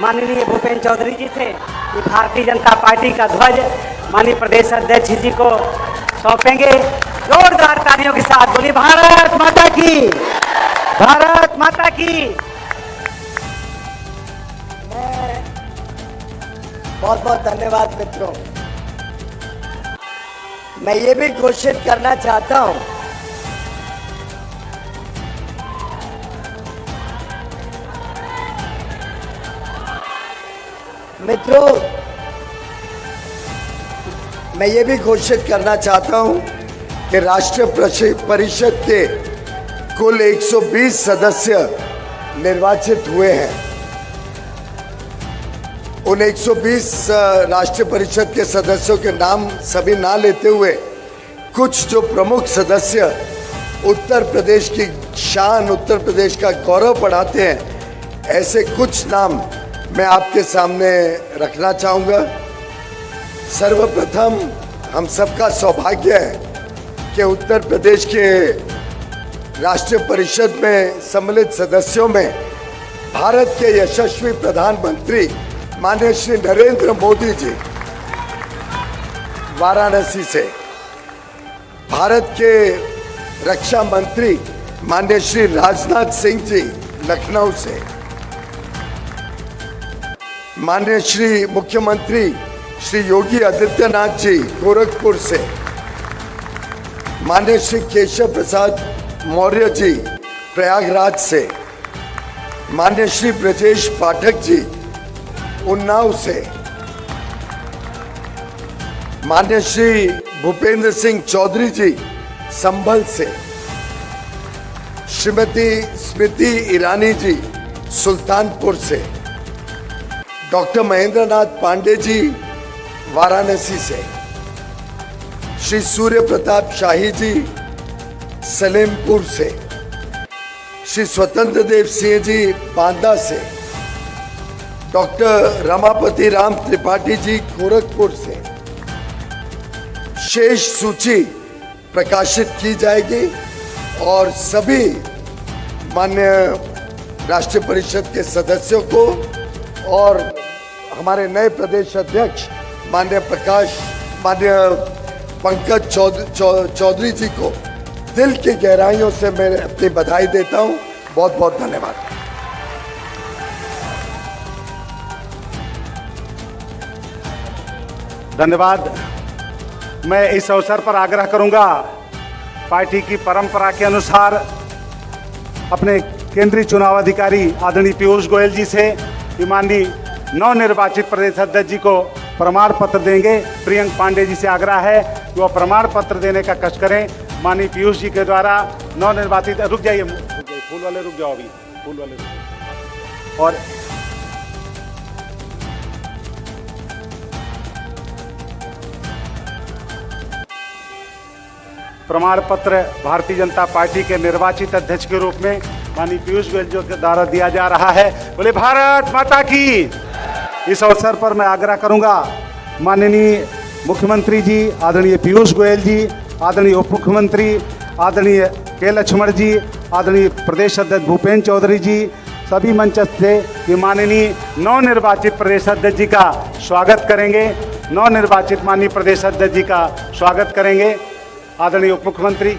माननीय भूपेंद्र चौधरी जी से कि भारतीय जनता पार्टी का ध्वज माननीय प्रदेश अध्यक्ष जी को सौंपेंगे। जोरदार तालियों के साथ बोलिए भारत माता की, भारत माता की। बहुत बहुत धन्यवाद मित्रों। मैं ये भी घोषित करना चाहता हूं मित्रों, मैं ये भी घोषित करना चाहता हूं कि राष्ट्रीय परिषद के कुल 120 सदस्य निर्वाचित हुए हैं। उन 120 राष्ट्रीय परिषद के सदस्यों के नाम सभी ना लेते हुए कुछ जो प्रमुख सदस्य उत्तर प्रदेश की शान, उत्तर प्रदेश का गौरव बढ़ाते हैं, ऐसे कुछ नाम मैं आपके सामने रखना चाहूँगा। सर्वप्रथम हम सबका सौभाग्य है कि उत्तर प्रदेश के राष्ट्रीय परिषद में सम्मिलित सदस्यों में भारत के यशस्वी प्रधानमंत्री माननीय श्री नरेंद्र मोदी जी वाराणसी से, भारत के रक्षा मंत्री माननीय श्री राजनाथ सिंह जी लखनऊ से, माननीय श्री मुख्यमंत्री श्री योगी आदित्यनाथ जी गोरखपुर से, माननीय श्री केशव प्रसाद मौर्य जी प्रयागराज से, माननीय श्री ब्रजेश पाठक जी उन्नाव से, माननीय श्री भूपेंद्र सिंह चौधरी जी संभल से, श्रीमती स्मृति ईरानी जी सुल्तानपुर से, डॉक्टर महेंद्र नाथ पांडे जी वाराणसी से, श्री सूर्य प्रताप शाही जी सलेमपुर से, श्री स्वतंत्र देव सिंह जी बांदा से, डॉक्टर रमापति राम त्रिपाठी जी गोरखपुर से। शेष सूची प्रकाशित की जाएगी और सभी माननीय राष्ट्रीय परिषद के सदस्यों को और हमारे नए प्रदेश अध्यक्ष माननीय पंकज चौधरी जी को दिल की गहराइयों से मैं अपनी बधाई देता हूं। बहुत बहुत धन्यवाद। धन्यवाद। मैं इस अवसर पर आग्रह करूंगा, पार्टी की परंपरा के अनुसार अपने केंद्रीय चुनाव अधिकारी आदरणीय पीयूष गोयल जी से माननीय नवनिर्वाचित प्रदेश अध्यक्ष जी को प्रमाण पत्र देंगे। प्रियंक पांडे जी से आग्रह है कि वह प्रमाण पत्र देने का कष्ट करें। माननीय पीयूष जी के द्वारा नवनिर्वाचित, रुक जाइए फूल वाले, रुक जाओ अभी, फूल वाले रुक जाओ। और प्रमाण पत्र भारतीय जनता पार्टी के निर्वाचित अध्यक्ष के रूप में माननीय पीयूष गोयल जी के द्वारा दिया जा रहा है। बोले भारत माता की। इस अवसर पर मैं आग्रह करूंगा, माननीय मुख्यमंत्री जी आदरणीय पीयूष गोयल जी, आदरणीय उप मुख्यमंत्री आदरणीय के लक्ष्मण जी, आदरणीय प्रदेश अध्यक्ष भूपेंद्र चौधरी जी, सभी मंचस्थ से कि माननीय नवनिर्वाचित प्रदेश अध्यक्ष जी का स्वागत करेंगे। नवनिर्वाचित माननीय प्रदेश अध्यक्ष जी का स्वागत करेंगे। आदरणीय उप मुख्यमंत्री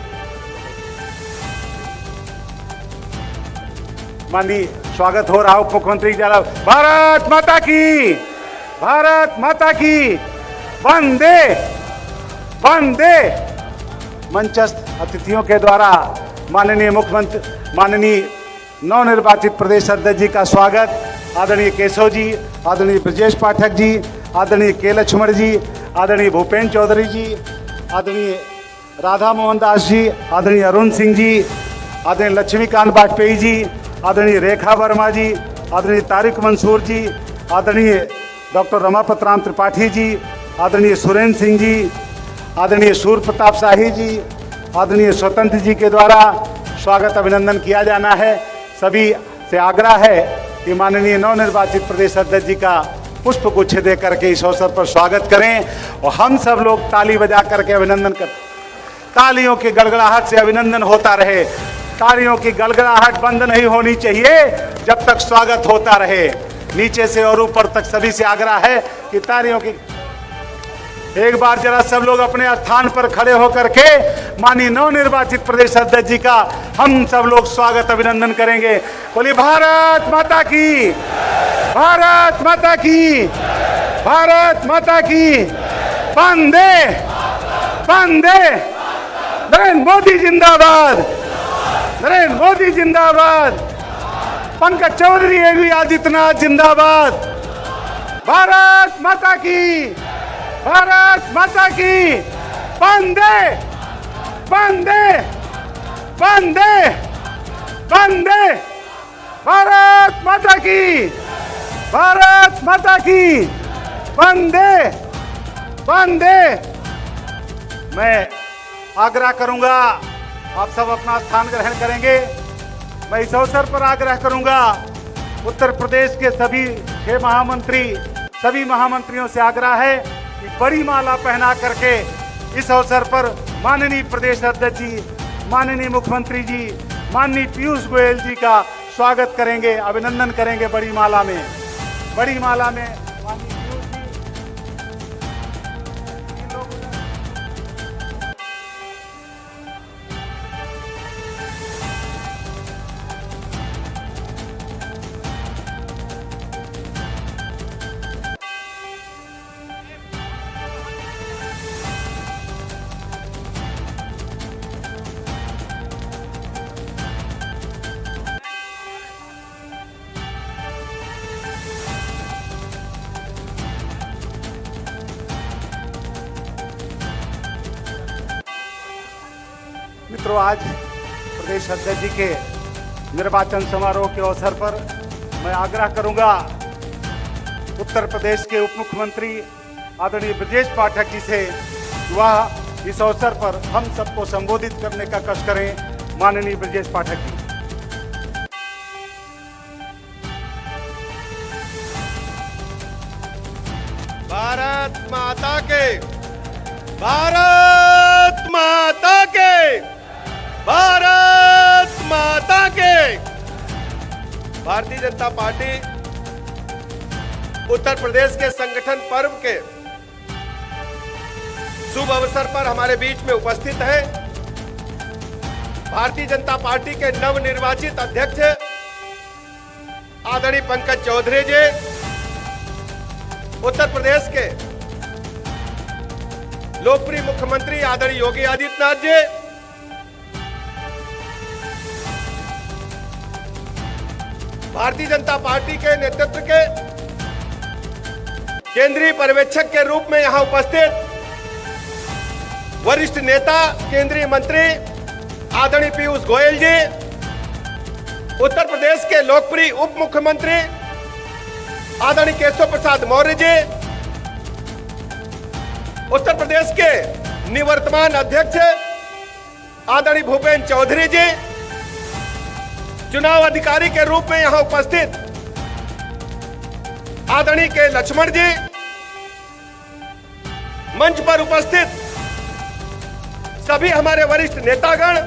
माननीय स्वागत हो रहा उप मुख्यमंत्री जी। भारत माता की, भारत माता की, वंदे वंदे। मंचस्थ अतिथियों के द्वारा माननीय मुख्यमंत्री, माननीय नवनिर्वाचित प्रदेश अध्यक्ष जी का स्वागत। आदरणीय केशव जी, आदरणीय ब्रजेश पाठक जी, आदरणीय के लक्ष्मण जी, आदरणीय भूपेंद्र चौधरी जी, आदरणीय राधा मोहन दास जी, आदरणीय अरुण सिंह जी, आदरणीय लक्ष्मीकांत वाजपेयी जी, आदरणीय रेखा वर्मा जी, आदरणीय तारिक मंसूर जी, आदरणीय डॉक्टर रमापत राम त्रिपाठी जी, आदरणीय सुरेंद्र सिंह जी, आदरणीय सूर्य प्रताप शाही जी, आदरणीय स्वतंत्र जी के द्वारा स्वागत अभिनंदन किया जाना है। सभी से आग्रह है कि माननीय नवनिर्वाचित प्रदेश अध्यक्ष जी का पुष्प गुच्छ दे करके इस अवसर पर स्वागत करें और हम सब लोग ताली बजा करके अभिनंदन करें। तालियों की गड़गड़ाहट से अभिनंदन होता रहे। तालियों की गड़गड़ाहट बंद नहीं होनी चाहिए जब तक स्वागत होता रहे। नीचे से और ऊपर तक सभी से आग्रह है कि तालियों की एक बार जरा सब लोग अपने स्थान पर खड़े होकर के माननीय नवनिर्वाचित प्रदेश अध्यक्ष जी का हम सब लोग स्वागत अभिनंदन करेंगे। बोलिए भारत माता की, भारत माता की, भारत माता की। वंदे वंदे। नरेंद्र मोदी जिंदाबाद, नरेंद्र मोदी जिंदाबाद, पंकज चौधरी योगी आदित्यनाथ जिंदाबाद। भारत माता की, भारत माता की। वंदे वंदे वंदे वंदे। भारत माता की, भारत माता की। वंदे वंदे। मैं आग्रह करूंगा, आप सब अपना स्थान ग्रहण करेंगे। मैं इस अवसर पर आग्रह करूंगा, उत्तर प्रदेश के सभी 6 महामंत्री, सभी महामंत्रियों से आग्रह है कि बड़ी माला पहना करके इस अवसर पर माननीय प्रदेश अध्यक्ष जी, माननीय मुख्यमंत्री जी, माननीय पीयूष गोयल जी का स्वागत करेंगे, अभिनंदन करेंगे बड़ी माला में। बड़ी माला में माननीय पीयूष जी, मित्रों, आज प्रदेश अध्यक्ष जी के निर्वाचन समारोह के अवसर पर मैं आग्रह करूंगा उत्तर प्रदेश के उप मुख्यमंत्री आदरणीय ब्रजेश पाठक जी से, वह इस अवसर पर हम सबको संबोधित करने का कष्ट करें। माननीय ब्रजेश पाठक जी। भारत माता के, भारत माता के, भारत माता के। भारतीय जनता पार्टी उत्तर प्रदेश के संगठन पर्व के शुभ अवसर पर हमारे बीच में उपस्थित है। भारतीय जनता पार्टी के नवनिर्वाचित अध्यक्ष आदरणीय पंकज चौधरी जी, उत्तर प्रदेश के लोकप्रिय मुख्यमंत्री आदरणीय योगी आदित्यनाथ जी, भारतीय जनता पार्टी के नेतृत्व के केंद्रीय पर्यवेक्षक के रूप में यहां उपस्थित वरिष्ठ नेता केंद्रीय मंत्री आदरणीय पीयूष गोयल जी, उत्तर प्रदेश के लोकप्रिय उप मुख्यमंत्री आदरणीय केशव प्रसाद मौर्य जी, उत्तर प्रदेश के निवर्तमान अध्यक्ष आदरणीय भूपेन्द्र चौधरी जी, चुनाव अधिकारी के रूप में यहां उपस्थित आदरणीय के लक्ष्मण जी, मंच पर उपस्थित सभी हमारे वरिष्ठ नेतागण,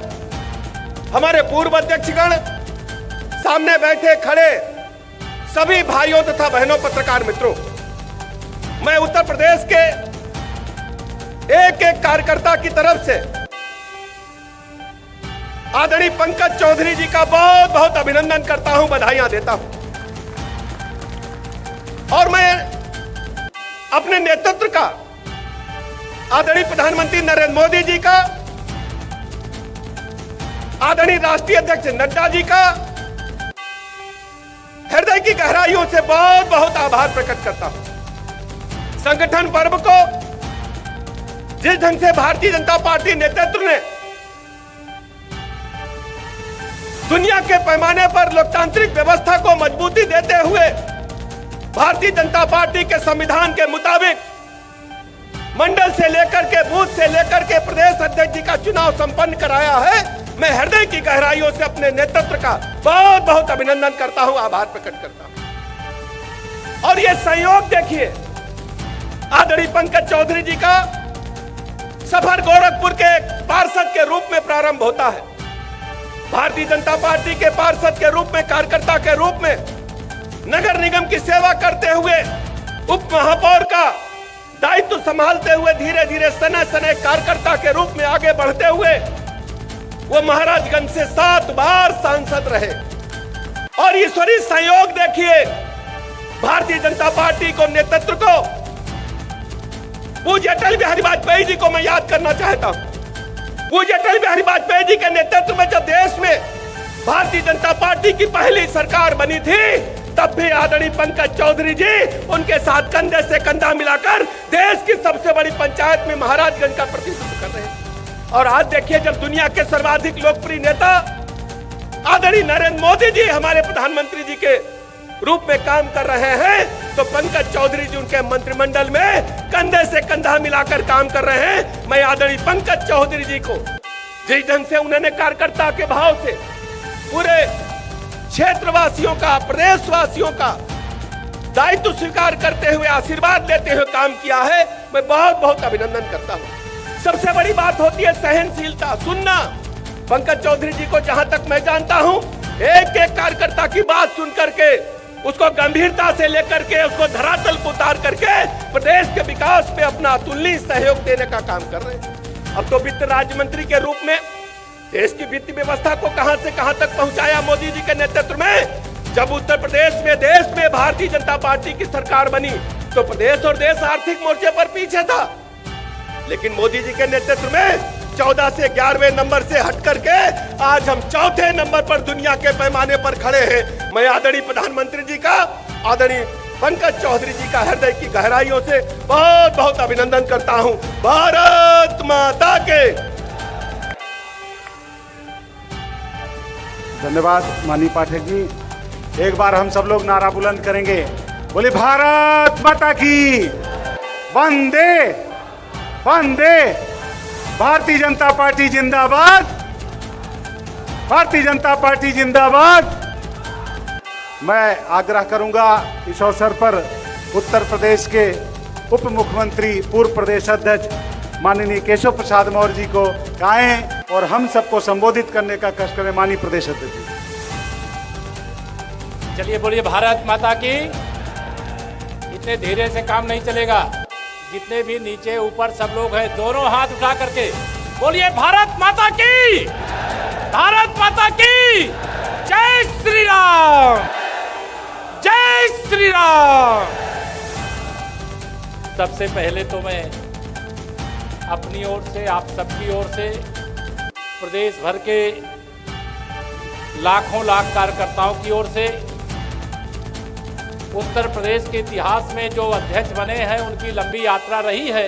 हमारे पूर्व अध्यक्षगण, सामने बैठे खड़े सभी भाइयों तथा बहनों पत्रकार मित्रों, मैं उत्तर प्रदेश के एक एक कार्यकर्ता की तरफ से आदरणीय पंकज चौधरी जी का बहुत बहुत अभिनंदन करता हूं, बधाइयां देता हूं। और मैं अपने नेतृत्व का आदरणीय प्रधानमंत्री नरेंद्र मोदी जी का, आदरणीय राष्ट्रीय अध्यक्ष नड्डा जी का हृदय की गहराइयों से बहुत बहुत आभार प्रकट करता हूं। संगठन पर्व को जिस ढंग से भारतीय जनता पार्टी नेतृत्व ने दुनिया के पैमाने पर लोकतांत्रिक व्यवस्था को मजबूती देते हुए भारतीय जनता पार्टी के संविधान के मुताबिक मंडल से लेकर के बूथ से लेकर के प्रदेश अध्यक्ष जी का चुनाव संपन्न कराया है, मैं हृदय की गहराइयों से अपने नेतृत्व का बहुत बहुत अभिनंदन करता हूं, आभार प्रकट करता हूं। और ये संयोग देखिए, आदरणीय पंकज चौधरी जी का सफर गोरखपुर के पार्षद के रूप में प्रारंभ होता है। भारतीय जनता पार्टी के पार्षद के रूप में, कार्यकर्ता के रूप में नगर निगम की सेवा करते हुए उप महापौर का दायित्व संभालते हुए धीरे धीरे सने सने कार्यकर्ता के रूप में आगे बढ़ते हुए वो महाराजगंज से 7 बार सांसद रहे। और ईश्वरीय संयोग देखिए, भारतीय जनता पार्टी को नेतृत्व को पूज्य अटल बिहारी वाजपेयी जी को मैं याद करना चाहता हूं। पूज्य अटल बिहारी वाजपेयी जी के नेतृत्व में जब देश में भारतीय जनता पार्टी की पहली सरकार बनी थी, तब भी आदरणीय पंकज चौधरी जी उनके साथ कंधे से कंधा मिलाकर देश की सबसे बड़ी पंचायत में महाराजगंज का प्रतिनिधित्व कर रहे हैं। और आज देखिए, जब दुनिया के सर्वाधिक लोकप्रिय नेता आदरणीय नरेंद्र मोदी जी हमारे प्रधानमंत्री जी के रूप में काम कर रहे हैं, तो पंकज चौधरी जी उनके मंत्रिमंडल में कंधे से कंधा मिलाकर काम कर रहे हैं। मैं आदरणीय पंकज चौधरी जी को जिस ढंग से उन्होंने कार्यकर्ता के भाव से पूरे क्षेत्रवासियों का, प्रदेशवासियों का दायित्व स्वीकार करते हुए, आशीर्वाद लेते हुए काम किया है, मैं बहुत बहुत अभिनंदन करता हूं। सबसे बड़ी बात होती है सहनशीलता, सुनना। पंकज चौधरी जी को जहां तक मैं जानता हूं, एक एक कार्यकर्ता की बात सुन करके उसको गंभीरता से लेकर के उसको धरातल पर उतार करके प्रदेश के विकास में अपना अतुलनीय सहयोग देने का काम कर रहे हैं। अब तो वित्त राज्य मंत्री के रूप में देश की वित्तीय व्यवस्था को कहां से कहां तक पहुंचाया मोदी जी के नेतृत्व में। जब उत्तर प्रदेश में देश में भारतीय जनता पार्टी की सरकार बनी, तो प्रदेश और देश आर्थिक मोर्चे पर पीछे था, लेकिन मोदी जी के नेतृत्व में 14 से 11वें नंबर से हट करके आज हम 4थे नंबर पर दुनिया के पैमाने पर खड़े हैं। मैं आदरणीय प्रधानमंत्री जी का, आदरणीय पंकज चौधरी जी का हृदय की गहराइयों से बहुत बहुत अभिनंदन करता हूं। भारत माता के। धन्यवाद माननीय पाठक जी। एक बार हम सब लोग नारा बुलंद करेंगे, बोले भारत माता की, वंदे वंदे, भारतीय जनता पार्टी जिंदाबाद, भारतीय जनता पार्टी जिंदाबाद। मैं आग्रह करूंगा इस अवसर पर उत्तर प्रदेश के उप मुख्यमंत्री, पूर्व प्रदेश अध्यक्ष माननीय केशव प्रसाद मौर्य जी को गाएं और हम सबको संबोधित करने का कष्ट करें। माननीय प्रदेश अध्यक्ष जी। चलिए बोलिए भारत माता की। इतने धीरे से काम नहीं चलेगा। जितने भी नीचे ऊपर सब लोग हैं, दोनों हाथ उठा करके बोलिए भारत माता की, भारत माता की। जय श्री राम, जय श्री राम। सबसे पहले तो मैं अपनी ओर से, आप सबकी ओर से, प्रदेश भर के लाखों लाख कार्यकर्ताओं की ओर से, उत्तर प्रदेश के इतिहास में जो अध्यक्ष बने हैं उनकी लंबी यात्रा रही है,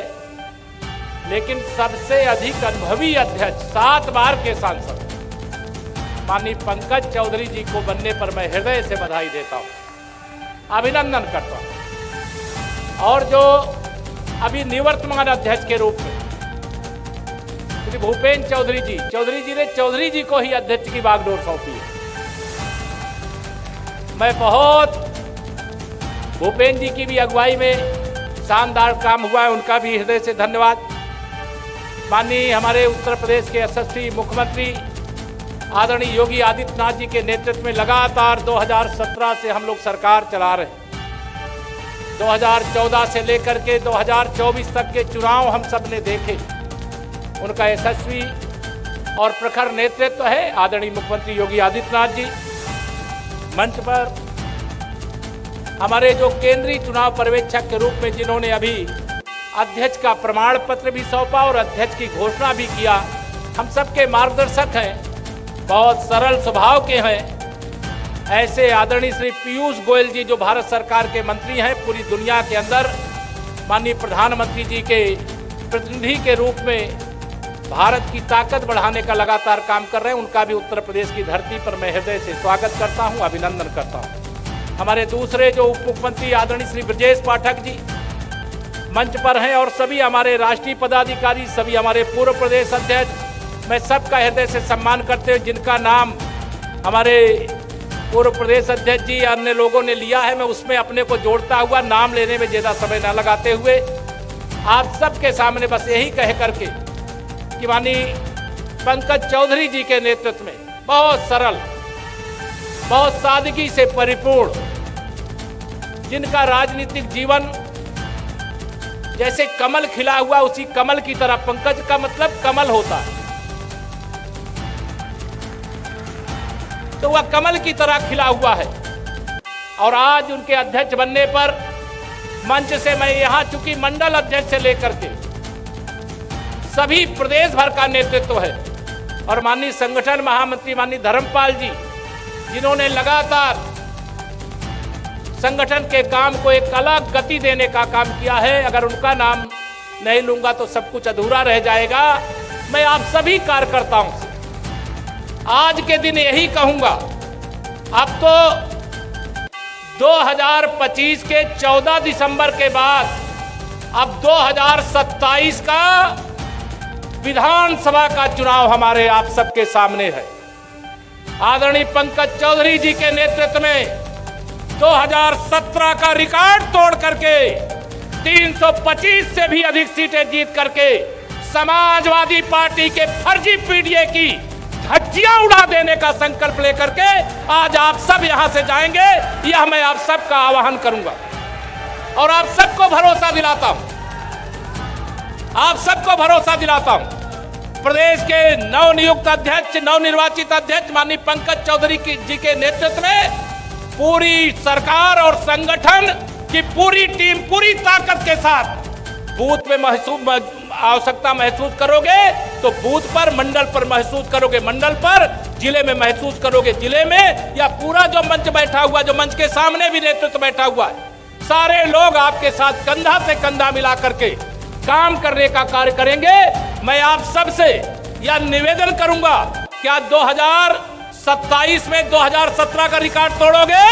लेकिन सबसे अधिक अनुभवी अध्यक्ष, 7 बार के सांसद माननीय पंकज चौधरी जी को बनने पर मैं हृदय से बधाई देता हूं, अभिनंदन करता हूं। और जो अभी निवर्तमान अध्यक्ष के रूप में श्री भूपेन्द्र चौधरी जी ने चौधरी जी को ही अध्यक्ष की बागडोर सौंपी है। मैं बहुत भूपेन्द्र जी की भी अगुवाई में शानदार काम हुआ है, उनका भी हृदय से धन्यवाद। माननीय हमारे उत्तर प्रदेश के यशस्वी मुख्यमंत्री आदरणीय योगी आदित्यनाथ जी के नेतृत्व में लगातार 2017 से हम लोग सरकार चला रहे हैं। 2014 से लेकर के 2024 तक के चुनाव हम सब ने देखे। उनका यशस्वी और प्रखर नेतृत्व है आदरणीय मुख्यमंत्री योगी आदित्यनाथ जी। मंच पर हमारे जो केंद्रीय चुनाव पर्यवेक्षक के रूप में जिन्होंने अभी अध्यक्ष का प्रमाण पत्र भी सौंपा और अध्यक्ष की घोषणा भी किया, हम सबके मार्गदर्शक हैं, बहुत सरल स्वभाव के हैं। ऐसे आदरणीय श्री पीयूष गोयल जी जो भारत सरकार के मंत्री हैं, पूरी दुनिया के अंदर माननीय प्रधानमंत्री जी के प्रतिनिधि के रूप में भारत की ताकत बढ़ाने का लगातार काम कर रहे हैं, उनका भी उत्तर प्रदेश की धरती पर मैं हृदय से स्वागत करता हूं, अभिनंदन करता हूं। हमारे दूसरे जो उप मुख्यमंत्री आदरणीय श्री ब्रजेश पाठक जी मंच पर हैं और सभी हमारे राष्ट्रीय पदाधिकारी, सभी हमारे पूर्व प्रदेश अध्यक्ष, मैं सबका हृदय से सम्मान करते हुए जिनका नाम हमारे पूर्व प्रदेश अध्यक्ष जी अन्य लोगों ने लिया है, मैं उसमें अपने को जोड़ता हुआ नाम लेने में ज़्यादा समय न लगाते हुए आप सबके सामने बस यही कह करके कि माननीय पंकज चौधरी जी के नेतृत्व में बहुत सरल, बहुत सादगी से परिपूर्ण जिनका राजनीतिक जीवन जैसे कमल खिला हुआ उसी कमल की तरह, पंकज का मतलब कमल होता है, तो वह कमल की तरह खिला हुआ है। और आज उनके अध्यक्ष बनने पर मंच से मैं यहां, चूंकि मंडल अध्यक्ष से लेकर के सभी प्रदेश भर का नेतृत्व है, और माननीय संगठन महामंत्री माननीय धर्मपाल जी, जिन्होंने लगातार संगठन के काम को एक अलग गति देने का काम किया है, अगर उनका नाम नहीं लूंगा तो सब कुछ अधूरा रह जाएगा। मैं आप सभी कार्यकर्ताओं से आज के दिन यही कहूंगा, अब तो 2025 के 14 दिसंबर के बाद अब 2027 का विधानसभा का चुनाव हमारे आप सबके सामने है। आदरणीय पंकज चौधरी जी के नेतृत्व में 2017 का रिकॉर्ड तोड़ करके 325 से भी अधिक सीटें जीत करके समाजवादी पार्टी के फर्जी पीडीए की धज्जियां उड़ा देने का संकल्प लेकर के आज आप सब यहां से जाएंगे, यह मैं आप सबका आह्वान करूंगा और आप सबको भरोसा दिलाता हूं, आप सबको भरोसा दिलाता हूं। प्रदेश के नवनियुक्त अध्यक्ष, नवनिर्वाचित अध्यक्ष माननीय पंकज चौधरी जी के नेतृत्व में पूरी सरकार और संगठन की पूरी टीम पूरी ताकत के साथ बूथ में आवश्यकता महसूस करोगे तो बूथ पर, मंडल पर महसूस करोगे मंडल पर, जिले में महसूस करोगे जिले में, या पूरा जो मंच बैठा हुआ, जो मंच के सामने भी नेतृत्व बैठा हुआ है, सारे लोग आपके साथ कंधा से कंधा मिला करके काम करने का कार्य करेंगे। मैं आप सबसे यह निवेदन करूंगा कि आज 2027 में 2017 का रिकॉर्ड तोड़ोगे,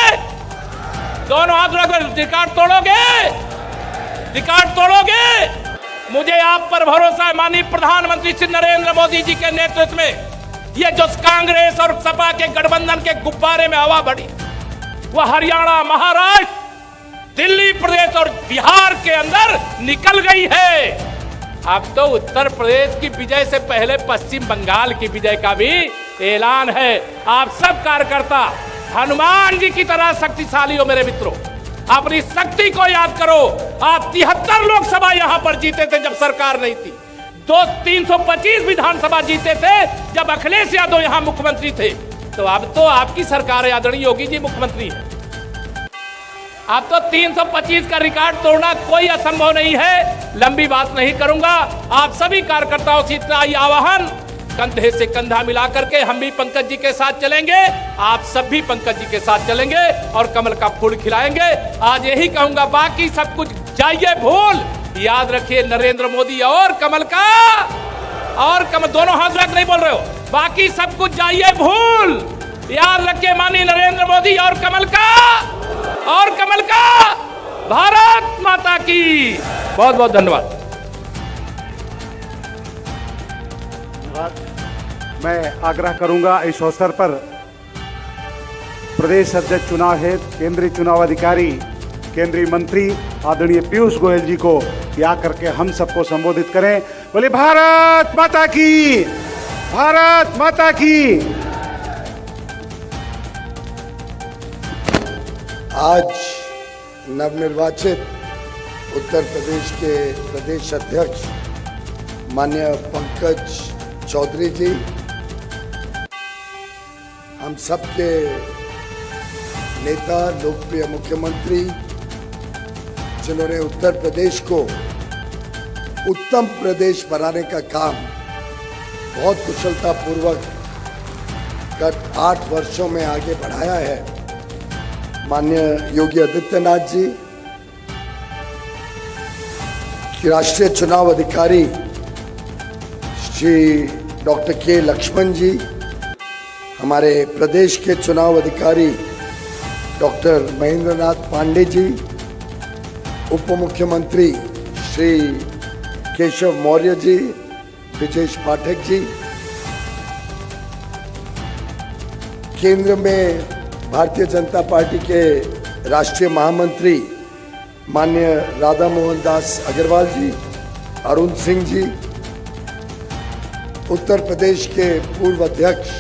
दोनों हाथ रखकर रिकॉर्ड तोड़ोगे, रिकॉर्ड तोड़ोगे। मुझे आप पर भरोसा है। माननीय प्रधानमंत्री श्री नरेंद्र मोदी जी के नेतृत्व में ये जो कांग्रेस और सपा के गठबंधन के गुब्बारे में हवा बढ़ी, वह हरियाणा, महाराष्ट्र, दिल्ली प्रदेश और बिहार के अंदर निकल गई है। अब तो उत्तर प्रदेश की विजय से पहले पश्चिम बंगाल की विजय का भी ऐलान है। आप सब कार्यकर्ता हनुमान जी की तरह शक्तिशाली हो मेरे मित्रों, अपनी शक्ति को याद करो। आप 73 लोकसभा यहां पर जीते थे जब सरकार नहीं थी, 325 विधानसभा जीते थे जब अखिलेश यादव यहां मुख्यमंत्री थे, तो अब तो आपकी सरकार है, आदरणीय योगी जी मुख्यमंत्री है। अब तो 325 का रिकॉर्ड तोड़ना कोई असंभव नहीं है। लंबी बात नहीं करूंगा, आप सभी कार्यकर्ताओं से इतना ही आह्वान, कंधे से कंधा मिला करके हम भी पंकज जी के साथ चलेंगे, आप सब भी पंकज जी के साथ चलेंगे और कमल का फूल खिलाएंगे। आज यही कहूंगा, बाकी सब कुछ जाइए भूल, याद रखिए नरेंद्र मोदी और कमल का, और कमल दोनों हाथ रख, नहीं बोल रहे हो, बाकी सब कुछ जाइए भूल, याद रखिए माननीय नरेंद्र मोदी और कमल का, और कमल का। भारत माता की बहुत बहुत धन्यवाद। मैं आग्रह करूंगा इस अवसर पर प्रदेश अध्यक्ष चुनाव हेतु केंद्रीय चुनाव अधिकारी, केंद्रीय मंत्री आदरणीय पीयूष गोयल जी को या करके हम सबको संबोधित करें। बोले भारत माता की, भारत माता की। आज नवनिर्वाचित उत्तर प्रदेश के प्रदेश अध्यक्ष माननीय पंकज चौधरी जी, हम सबके नेता, लोकप्रिय मुख्यमंत्री, जिन्होंने उत्तर प्रदेश को उत्तम प्रदेश बनाने का काम बहुत कुशलतापूर्वक गत 8 वर्षों में आगे बढ़ाया है, माननीय योगी आदित्यनाथ जी, राष्ट्रीय चुनाव अधिकारी श्री डॉक्टर के लक्ष्मण जी, हमारे प्रदेश के चुनाव अधिकारी डॉक्टर महेंद्र नाथ पांडे जी, उप मुख्यमंत्री श्री केशव मौर्य जी, ब्रिजेश पाठक जी, केंद्र में भारतीय जनता पार्टी के राष्ट्रीय महामंत्री माननीय राधा मोहन दास अग्रवाल जी, अरुण सिंह जी, उत्तर प्रदेश के पूर्व अध्यक्ष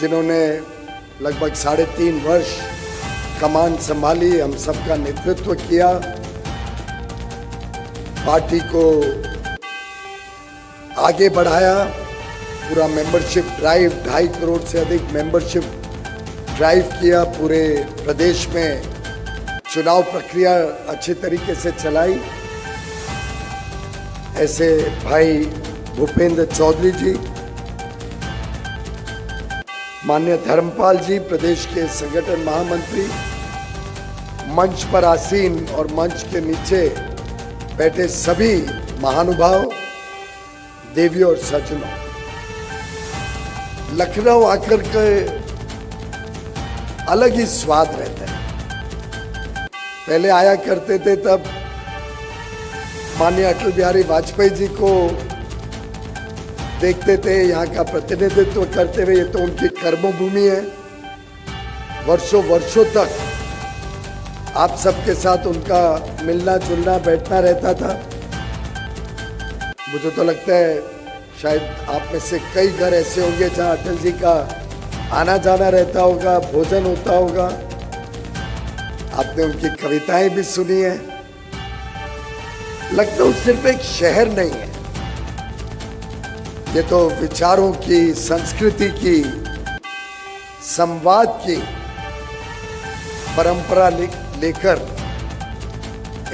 जिन्होंने लगभग 3.5 वर्ष कमान संभाली, हम सबका नेतृत्व किया, पार्टी को आगे बढ़ाया, पूरा मेंबरशिप ड्राइव 2.5 करोड़ से अधिक मेंबरशिप ड्राइव किया, पूरे प्रदेश में चुनाव प्रक्रिया अच्छे तरीके से चलाई। ऐसे भाई भूपेंद्र चौधरी जी, माननीय धर्मपाल जी, प्रदेश के संगठन महामंत्री, मंच पर आसीन और मंच के नीचे बैठे सभी महानुभाव, देवियों और सज्जनों, लखनऊ आकर के अलग ही स्वाद रहता है। पहले आया करते थे तब माननीय अटल बिहारी वाजपेयी जी को देखते थे, यहाँ का प्रतिनिधित्व करते हुए। ये तो उनकी कर्मभूमि है। वर्षों वर्षों तक आप सबके साथ उनका मिलना जुलना बैठना रहता था। मुझे तो लगता है शायद आप में से कई घर ऐसे होंगे जहाँ अटल जी का आना जाना रहता होगा, भोजन होता होगा। आपने उनकी कविताएं भी सुनी है। लखनऊ सिर्फ एक शहर नहीं है, ये तो विचारों की, संस्कृति की, संवाद की परंपरा लेकर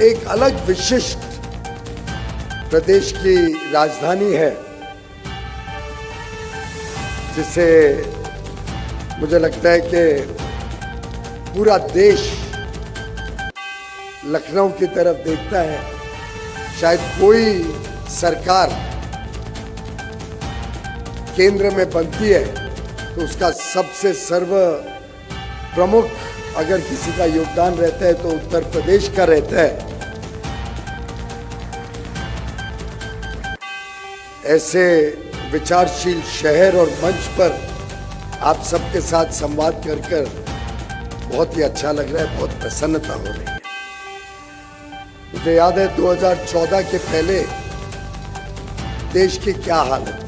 एक अलग विशिष्ट प्रदेश की राजधानी है, जिसे मुझे लगता है कि पूरा देश लखनऊ की तरफ देखता है। शायद कोई सरकार केंद्र में बनती है तो उसका सबसे सर्व प्रमुख अगर किसी का योगदान रहता है तो उत्तर प्रदेश का रहता है। ऐसे विचारशील शहर और मंच पर आप सबके साथ संवाद कर बहुत ही अच्छा लग रहा है, बहुत प्रसन्नता हो रही है। मुझे याद है 2014 के पहले देश की क्या हालत थी।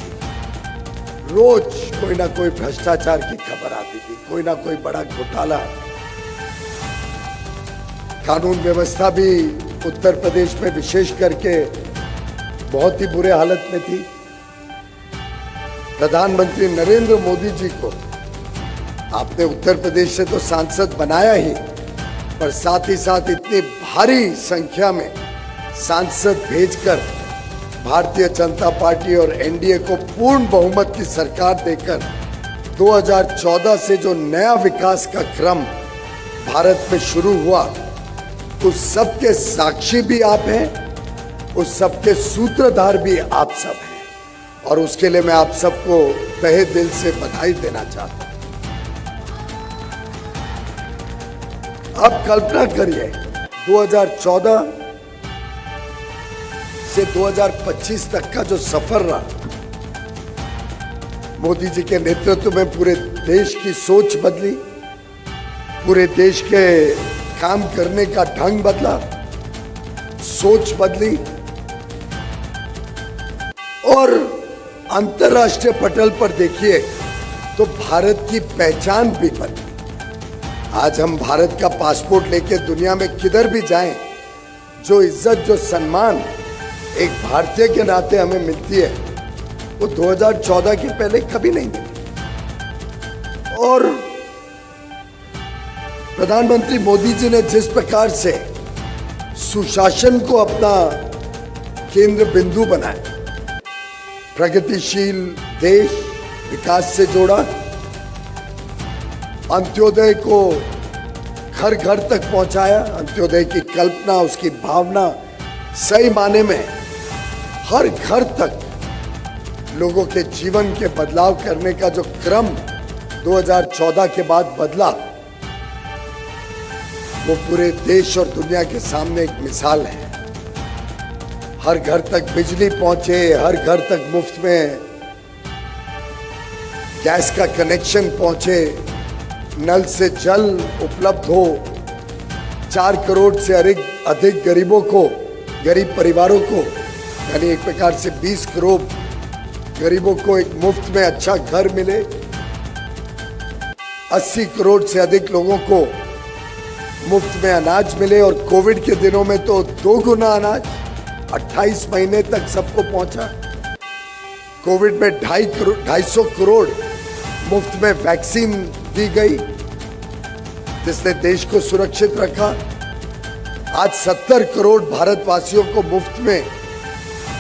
रोज कोई ना कोई भ्रष्टाचार की खबर आती थी, कोई ना कोई बड़ा घोटाला। कानून व्यवस्था भी उत्तर प्रदेश में विशेष करके बहुत ही बुरे हालत में थी। प्रधानमंत्री नरेंद्र मोदी जी को आपने उत्तर प्रदेश से तो सांसद बनाया ही, पर साथ ही साथ इतनी भारी संख्या में सांसद भेजकर भारतीय जनता पार्टी और एनडीए को पूर्ण बहुमत की सरकार देकर 2014 से जो नया विकास का क्रम भारत में शुरू हुआ, उस सब के साक्षी भी आप हैं, उस सब के सूत्रधार भी आप सब हैं, और उसके लिए मैं आप सबको तहे दिल से बधाई देना चाहता हूं। अब कल्पना करिए 2014 से 2025 तक का जो सफर रहा, मोदी जी के नेतृत्व में पूरे देश की सोच बदली, पूरे देश के काम करने का ढंग बदला, सोच बदली और अंतर्राष्ट्रीय पटल पर देखिए तो भारत की पहचान भी बदली। आज हम भारत का पासपोर्ट लेके दुनिया में किधर भी जाएं, जो इज्जत, जो सम्मान एक भारतीय के नाते हमें मिलती है, वो 2014 के पहले कभी नहीं मिली। और प्रधानमंत्री मोदी जी ने जिस प्रकार से सुशासन को अपना केंद्र बिंदु बनाया, प्रगतिशील देश विकास से जोड़ा, अंत्योदय को घर घर तक पहुंचाया, अंत्योदय की कल्पना, उसकी भावना सही माने में हर घर तक लोगों के जीवन के बदलाव करने का जो क्रम 2014 के बाद बदला, वो पूरे देश और दुनिया के सामने एक मिसाल है। हर घर तक बिजली पहुंचे, हर घर तक मुफ्त में गैस का कनेक्शन पहुंचे, नल से जल उपलब्ध हो, 4 करोड़ से अधिक गरीबों को, गरीब परिवारों को, यानी एक प्रकार से 20 करोड़ गरीबों को एक मुफ्त में अच्छा घर मिले, 80 करोड़ से अधिक लोगों को मुफ्त में अनाज मिले, और कोविड के दिनों में तो 2 गुना अनाज 28 महीने तक सबको पहुंचा। कोविड में 250 करोड़ मुफ्त में वैक्सीन दी गई, जिसने देश को सुरक्षित रखा। आज 70 करोड़ भारतवासियों को मुफ्त में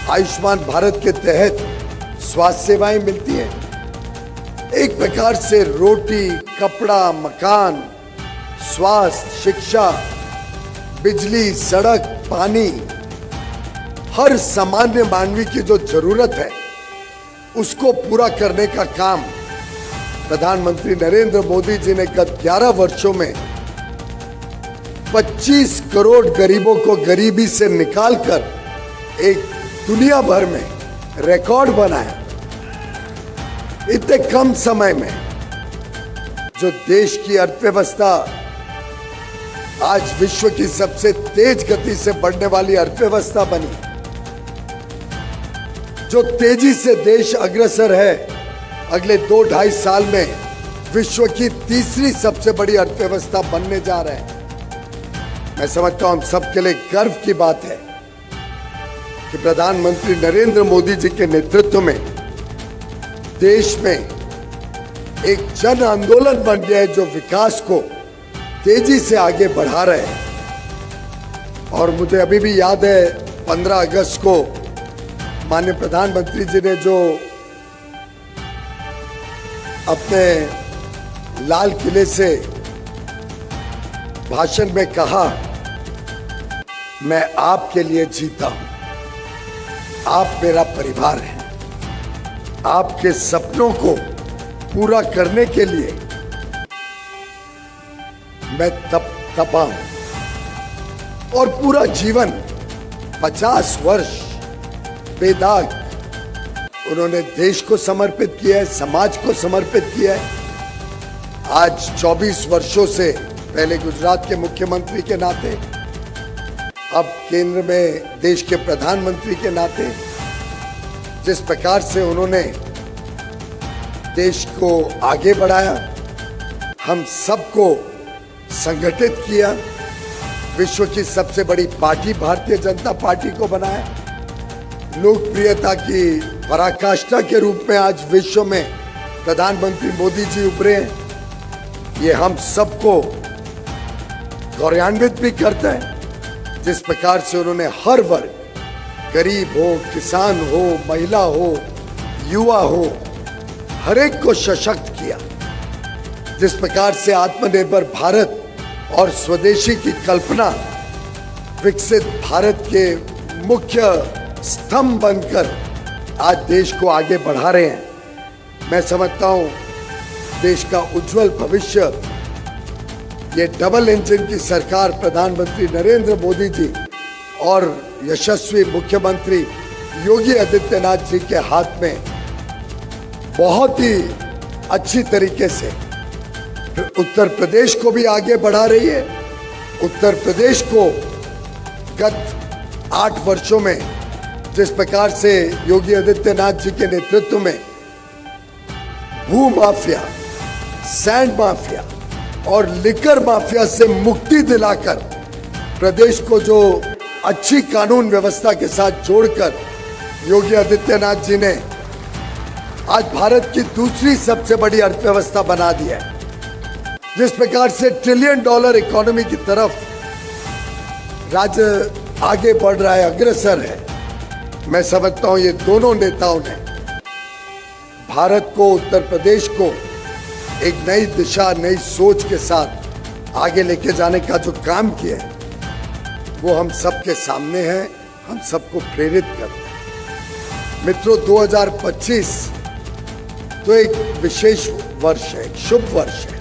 आयुष्मान भारत के तहत स्वास्थ्य सेवाएं मिलती हैं। एक प्रकार से रोटी, कपड़ा, मकान, स्वास्थ्य, शिक्षा, बिजली, सड़क, पानी, हर सामान्य मानवी की जो जरूरत है उसको पूरा करने का काम प्रधानमंत्री नरेंद्र मोदी जी ने गत 11 वर्षों में 25 करोड़ गरीबों को गरीबी से निकालकर एक दुनिया भर में रिकॉर्ड बनाया। इतने कम समय में जो देश की अर्थव्यवस्था आज विश्व की सबसे तेज गति से बढ़ने वाली अर्थव्यवस्था बनी, जो तेजी से देश अग्रसर है, अगले 2-2.5 साल में विश्व की तीसरी सबसे बड़ी अर्थव्यवस्था बनने जा रहे हैं। मैं समझता हूं हम सबके लिए गर्व की बात है कि प्रधानमंत्री नरेंद्र मोदी जी के नेतृत्व में देश में एक जन आंदोलन बन गया है जो विकास को तेजी से आगे बढ़ा रहे हैं। और मुझे अभी भी याद है 15 अगस्त को माननीय प्रधानमंत्री जी ने जो अपने लाल किले से भाषण में कहा, मैं आपके लिए जीता हूं, आप मेरा परिवार हैं, आपके सपनों को पूरा करने के लिए मैं तपा हूं। और पूरा जीवन 50 वर्ष बेदाग उन्होंने देश को समर्पित किया है, समाज को समर्पित किया है। आज 24 वर्षों से, पहले गुजरात के मुख्यमंत्री के नाते, अब केंद्र में देश के प्रधानमंत्री के नाते, जिस प्रकार से उन्होंने देश को आगे बढ़ाया, हम सबको संगठित किया, विश्व की सबसे बड़ी पार्टी भारतीय जनता पार्टी को बनाया, लोकप्रियता की पराकाष्ठा के रूप में आज विश्व में प्रधानमंत्री मोदी जी उभरे हैं। ये हम सबको गौरवान्वित भी करता है, जिस प्रकार से उन्होंने हर वर्ग, गरीब हो, किसान हो, महिला हो, युवा हो, हर एक को सशक्त किया। जिस प्रकार से आत्मनिर्भर भारत और स्वदेशी की कल्पना विकसित भारत के मुख्य स्तंभ बनकर आज देश को आगे बढ़ा रहे हैं। मैं समझता हूं देश का उज्जवल भविष्य ये डबल इंजन की सरकार प्रधानमंत्री नरेंद्र मोदी जी और यशस्वी मुख्यमंत्री योगी आदित्यनाथ जी के हाथ में बहुत ही अच्छी तरीके से उत्तर प्रदेश को भी आगे बढ़ा रही है। उत्तर प्रदेश को गत 8 वर्षों में जिस प्रकार से योगी आदित्यनाथ जी के नेतृत्व में भू माफिया, सैंड माफिया और लिकर माफिया से मुक्ति दिलाकर प्रदेश को जो अच्छी कानून व्यवस्था के साथ जोड़कर योगी आदित्यनाथ जी ने आज भारत की दूसरी सबसे बड़ी अर्थव्यवस्था बना दिया है। जिस प्रकार से $1 ट्रिलियन इकोनॉमी की तरफ राज्य आगे बढ़ रहा है, अग्रसर है, मैं समझता हूं ये दोनों नेताओं ने भारत को, उत्तर प्रदेश को एक नई दिशा, नई सोच के साथ आगे लेके जाने का जो काम किया है वो हम सबके सामने है, हम सबको प्रेरित करते हैं। मित्रों, 2025 तो एक विशेष वर्ष है, एक शुभ वर्ष है।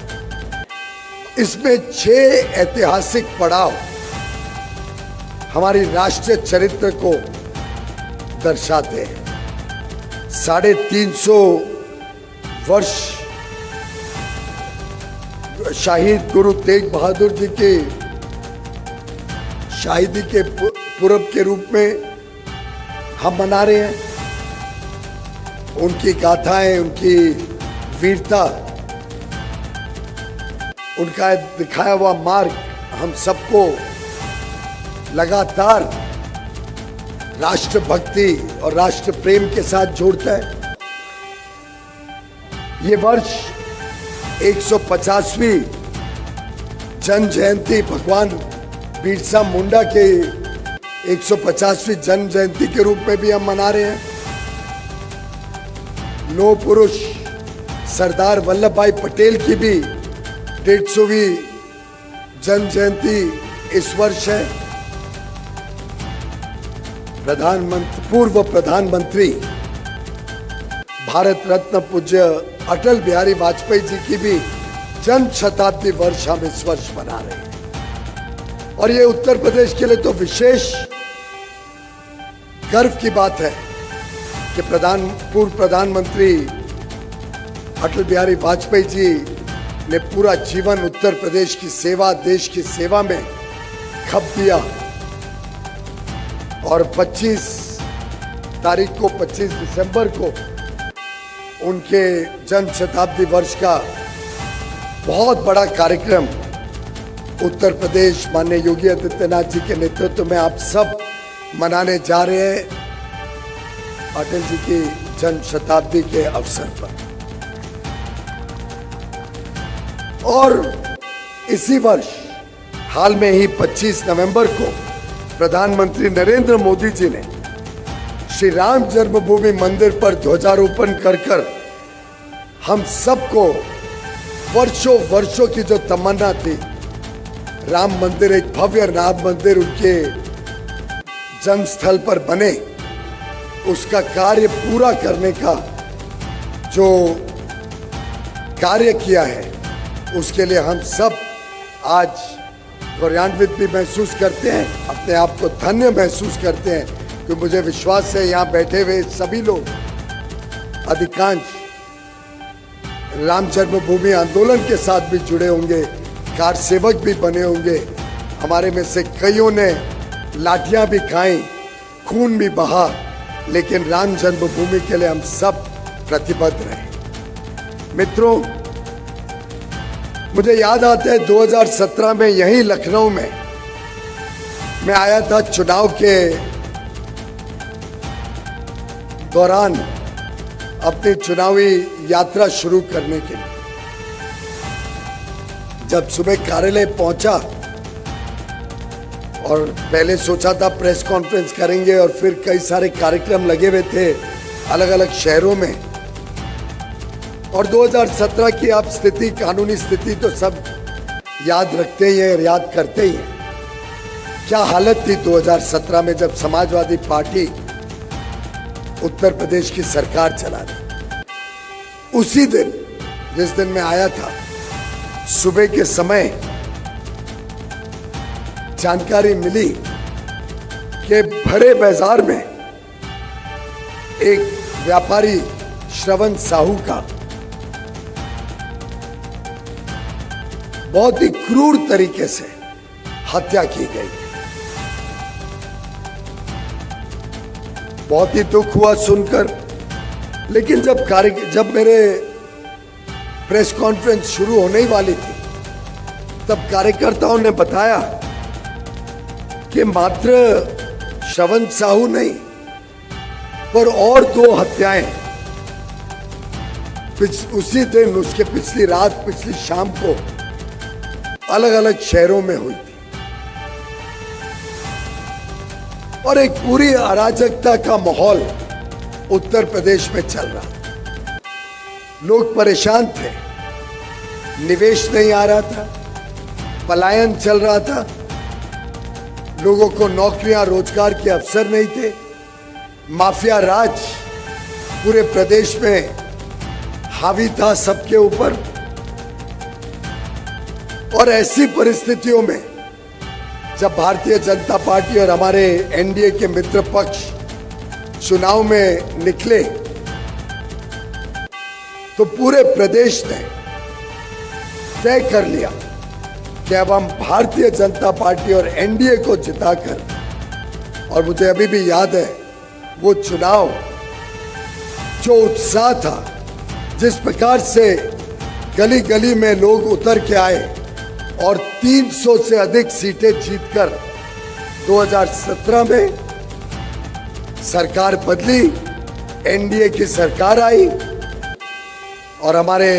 इसमें 6 ऐतिहासिक पड़ाव हमारी राष्ट्रीय चरित्र को दर्शाते हैं। 350 वर्ष शहीद गुरु तेग बहादुर जी के शहीदी के पूर्व के रूप में हम मना रहे हैं। उनकी गाथाएं, उनकी वीरता, उनका दिखाया हुआ मार्ग हम सबको लगातार राष्ट्रभक्ति और राष्ट्र प्रेम के साथ जोड़ता है। ये वर्ष 150वीं जन्म जयंती भगवान बिरसा मुंडा के 150वीं जन्म जयंती के रूप में भी हम मना रहे हैं। लौह पुरुष सरदार वल्लभ भाई पटेल की भी 150वीं जन्म जयंती इस वर्ष है। पूर्व प्रधानमंत्री भारत रत्न पूज्य अटल बिहारी वाजपेयी जी की भी जन्म शताब्दी वर्ष हम इस वर्ष मना रहे हैं। और ये उत्तर प्रदेश के लिए तो विशेष गर्व की बात है कि पूर्व प्रधानमंत्री अटल बिहारी वाजपेयी जी ने पूरा जीवन उत्तर प्रदेश की सेवा, देश की सेवा में खप दिया। और 25 तारीख को 25 दिसंबर को उनके जन्म शताब्दी वर्ष का बहुत बड़ा कार्यक्रम उत्तर प्रदेश माननीय योगी आदित्यनाथ जी के नेतृत्व में आप सब मनाने जा रहे हैं अटल जी की जन्म शताब्दी के अवसर पर। और इसी वर्ष हाल में ही 25 नवंबर को प्रधानमंत्री नरेंद्र मोदी जी ने श्री राम जन्मभूमि मंदिर पर ध्वजारोपण कर हम सबको वर्षों वर्षों की जो तमन्ना थी, राम मंदिर, एक भव्य राम मंदिर उनके जन्मस्थल पर बने, उसका कार्य पूरा करने का जो कार्य किया है उसके लिए हम सब आज गौरवान्वित भी महसूस करते हैं, अपने आप को धन्य महसूस करते हैं। कि मुझे विश्वास है यहाँ बैठे हुए सभी लोग अधिकांश राम जन्मभूमि आंदोलन के साथ भी जुड़े होंगे, कार सेवक भी बने होंगे। हमारे में से कईयों ने लाठियां भी खाई, खून भी बहा, लेकिन राम जन्मभूमि के लिए हम सब प्रतिबद्ध रहे। मित्रों, मुझे याद आता है 2017 में यहीं लखनऊ में मैं आया था चुनाव के दौरान अपनी चुनावी यात्रा शुरू करने के लिए। जब सुबह कार्यालय पहुंचा और पहले सोचा था प्रेस कॉन्फ्रेंस करेंगे और फिर कई सारे कार्यक्रम लगे हुए थे अलग अलग शहरों में। और 2017 की आप स्थिति, कानूनी स्थिति तो सब याद रखते ही हैं, याद करते ही हैं। क्या हालत थी 2017 में जब समाजवादी पार्टी उत्तर प्रदेश की सरकार चला रही। उसी दिन, जिस दिन मैं आया था, सुबह के समय जानकारी मिली कि भरे बाजार में एक व्यापारी श्रवण साहू का बहुत ही क्रूर तरीके से हत्या की गई। बहुत ही दुख हुआ सुनकर, लेकिन जब मेरे प्रेस कॉन्फ्रेंस शुरू होने ही वाली थी, तब कार्यकर्ताओं ने बताया कि मात्र श्रवण साहू नहीं, पर और 2 हत्याएं उसी दिन, उसके पिछली रात, पिछली शाम को अलग अलग शहरों में हुई थी। और एक पूरी अराजकता का माहौल उत्तर प्रदेश में चल रहा था। लोग परेशान थे, निवेश नहीं आ रहा था, पलायन चल रहा था, लोगों को नौकरियां, रोजगार के अवसर नहीं थे, माफिया राज पूरे प्रदेश में हावी था सबके ऊपर। और ऐसी परिस्थितियों में जब भारतीय जनता पार्टी और हमारे एनडीए के मित्र पक्ष चुनाव में निकले, तो पूरे प्रदेश ने तय कर लिया कि अब हम भारतीय जनता पार्टी और एनडीए को जिताकर, और मुझे अभी भी याद है वो चुनाव, जो उत्साह था, जिस प्रकार से गली गली में लोग उतर के आए और 300 से अधिक सीटें जीतकर 2017 में सरकार बदली, एनडीए की सरकार आई और हमारे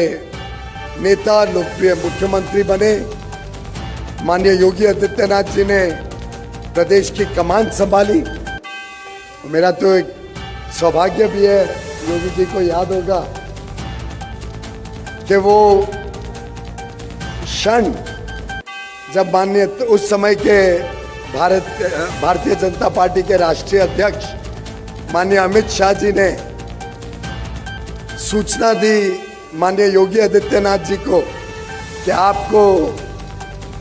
नेता लोकप्रिय मुख्यमंत्री बने। माननीय योगी आदित्यनाथ जी ने प्रदेश की कमान संभाली। मेरा तो एक सौभाग्य भी है, योगी जी को याद होगा कि वो क्षण जब माननीय उस समय के भारतीय जनता पार्टी के राष्ट्रीय अध्यक्ष माननीय अमित शाह जी ने सूचना दी माननीय योगी आदित्यनाथ जी को कि आपको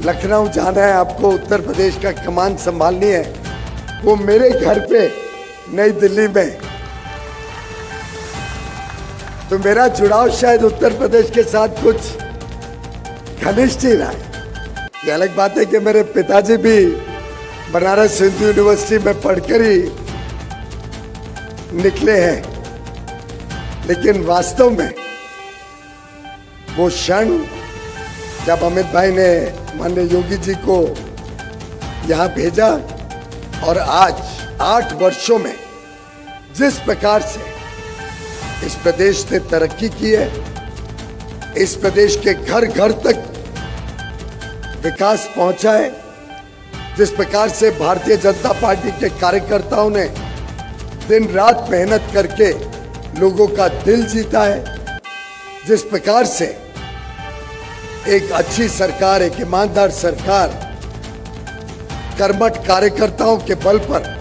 लखनऊ जाना है, आपको उत्तर प्रदेश का कमान संभालनी है। वो मेरे घर पे नई दिल्ली में, तो मेरा जुड़ाव शायद उत्तर प्रदेश के साथ कुछ घनिष्ठ ही रहा है। ये अलग बात है कि मेरे पिताजी भी बनारस हिंदू यूनिवर्सिटी में पढ़कर ही निकले हैं, लेकिन वास्तव में वो क्षण जब अमित भाई ने माननीय योगी जी को यहाँ भेजा और आज 8 वर्षों में जिस प्रकार से इस प्रदेश ने तरक्की की है, इस प्रदेश के घर घर तक विकास पहुंचा है, जिस प्रकार से भारतीय जनता पार्टी के कार्यकर्ताओं ने दिन रात मेहनत करके लोगों का दिल जीता है, जिस प्रकार से एक अच्छी सरकार, एक ईमानदार सरकार कर्मठ कार्यकर्ताओं के बल पर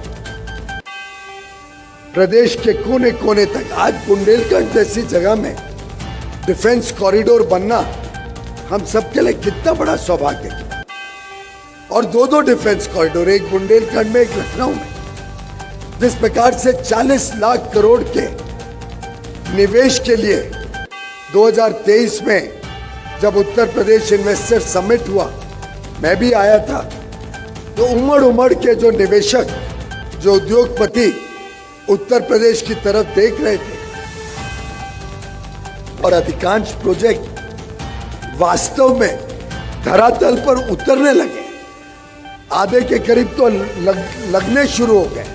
प्रदेश के कोने कोने तक, आज बुंदेलखंड जैसी जगह में डिफेंस कॉरिडोर बनना हम सबके लिए कितना बड़ा सौभाग्य है। और 2 डिफेंस कॉरिडोर, एक बुंदेलखंड में, एक लखनऊ में, जिस प्रकार से 40 लाख करोड़ के निवेश के लिए 2023 में जब उत्तर प्रदेश इन्वेस्टर समिट हुआ, मैं भी आया था, तो उमड़ के जो निवेशक, जो उद्योगपति उत्तर प्रदेश की तरफ देख रहे थे और अधिकांश प्रोजेक्ट वास्तव में धरातल पर उतरने लगे, आधे के करीब तो लगने शुरू हो गए।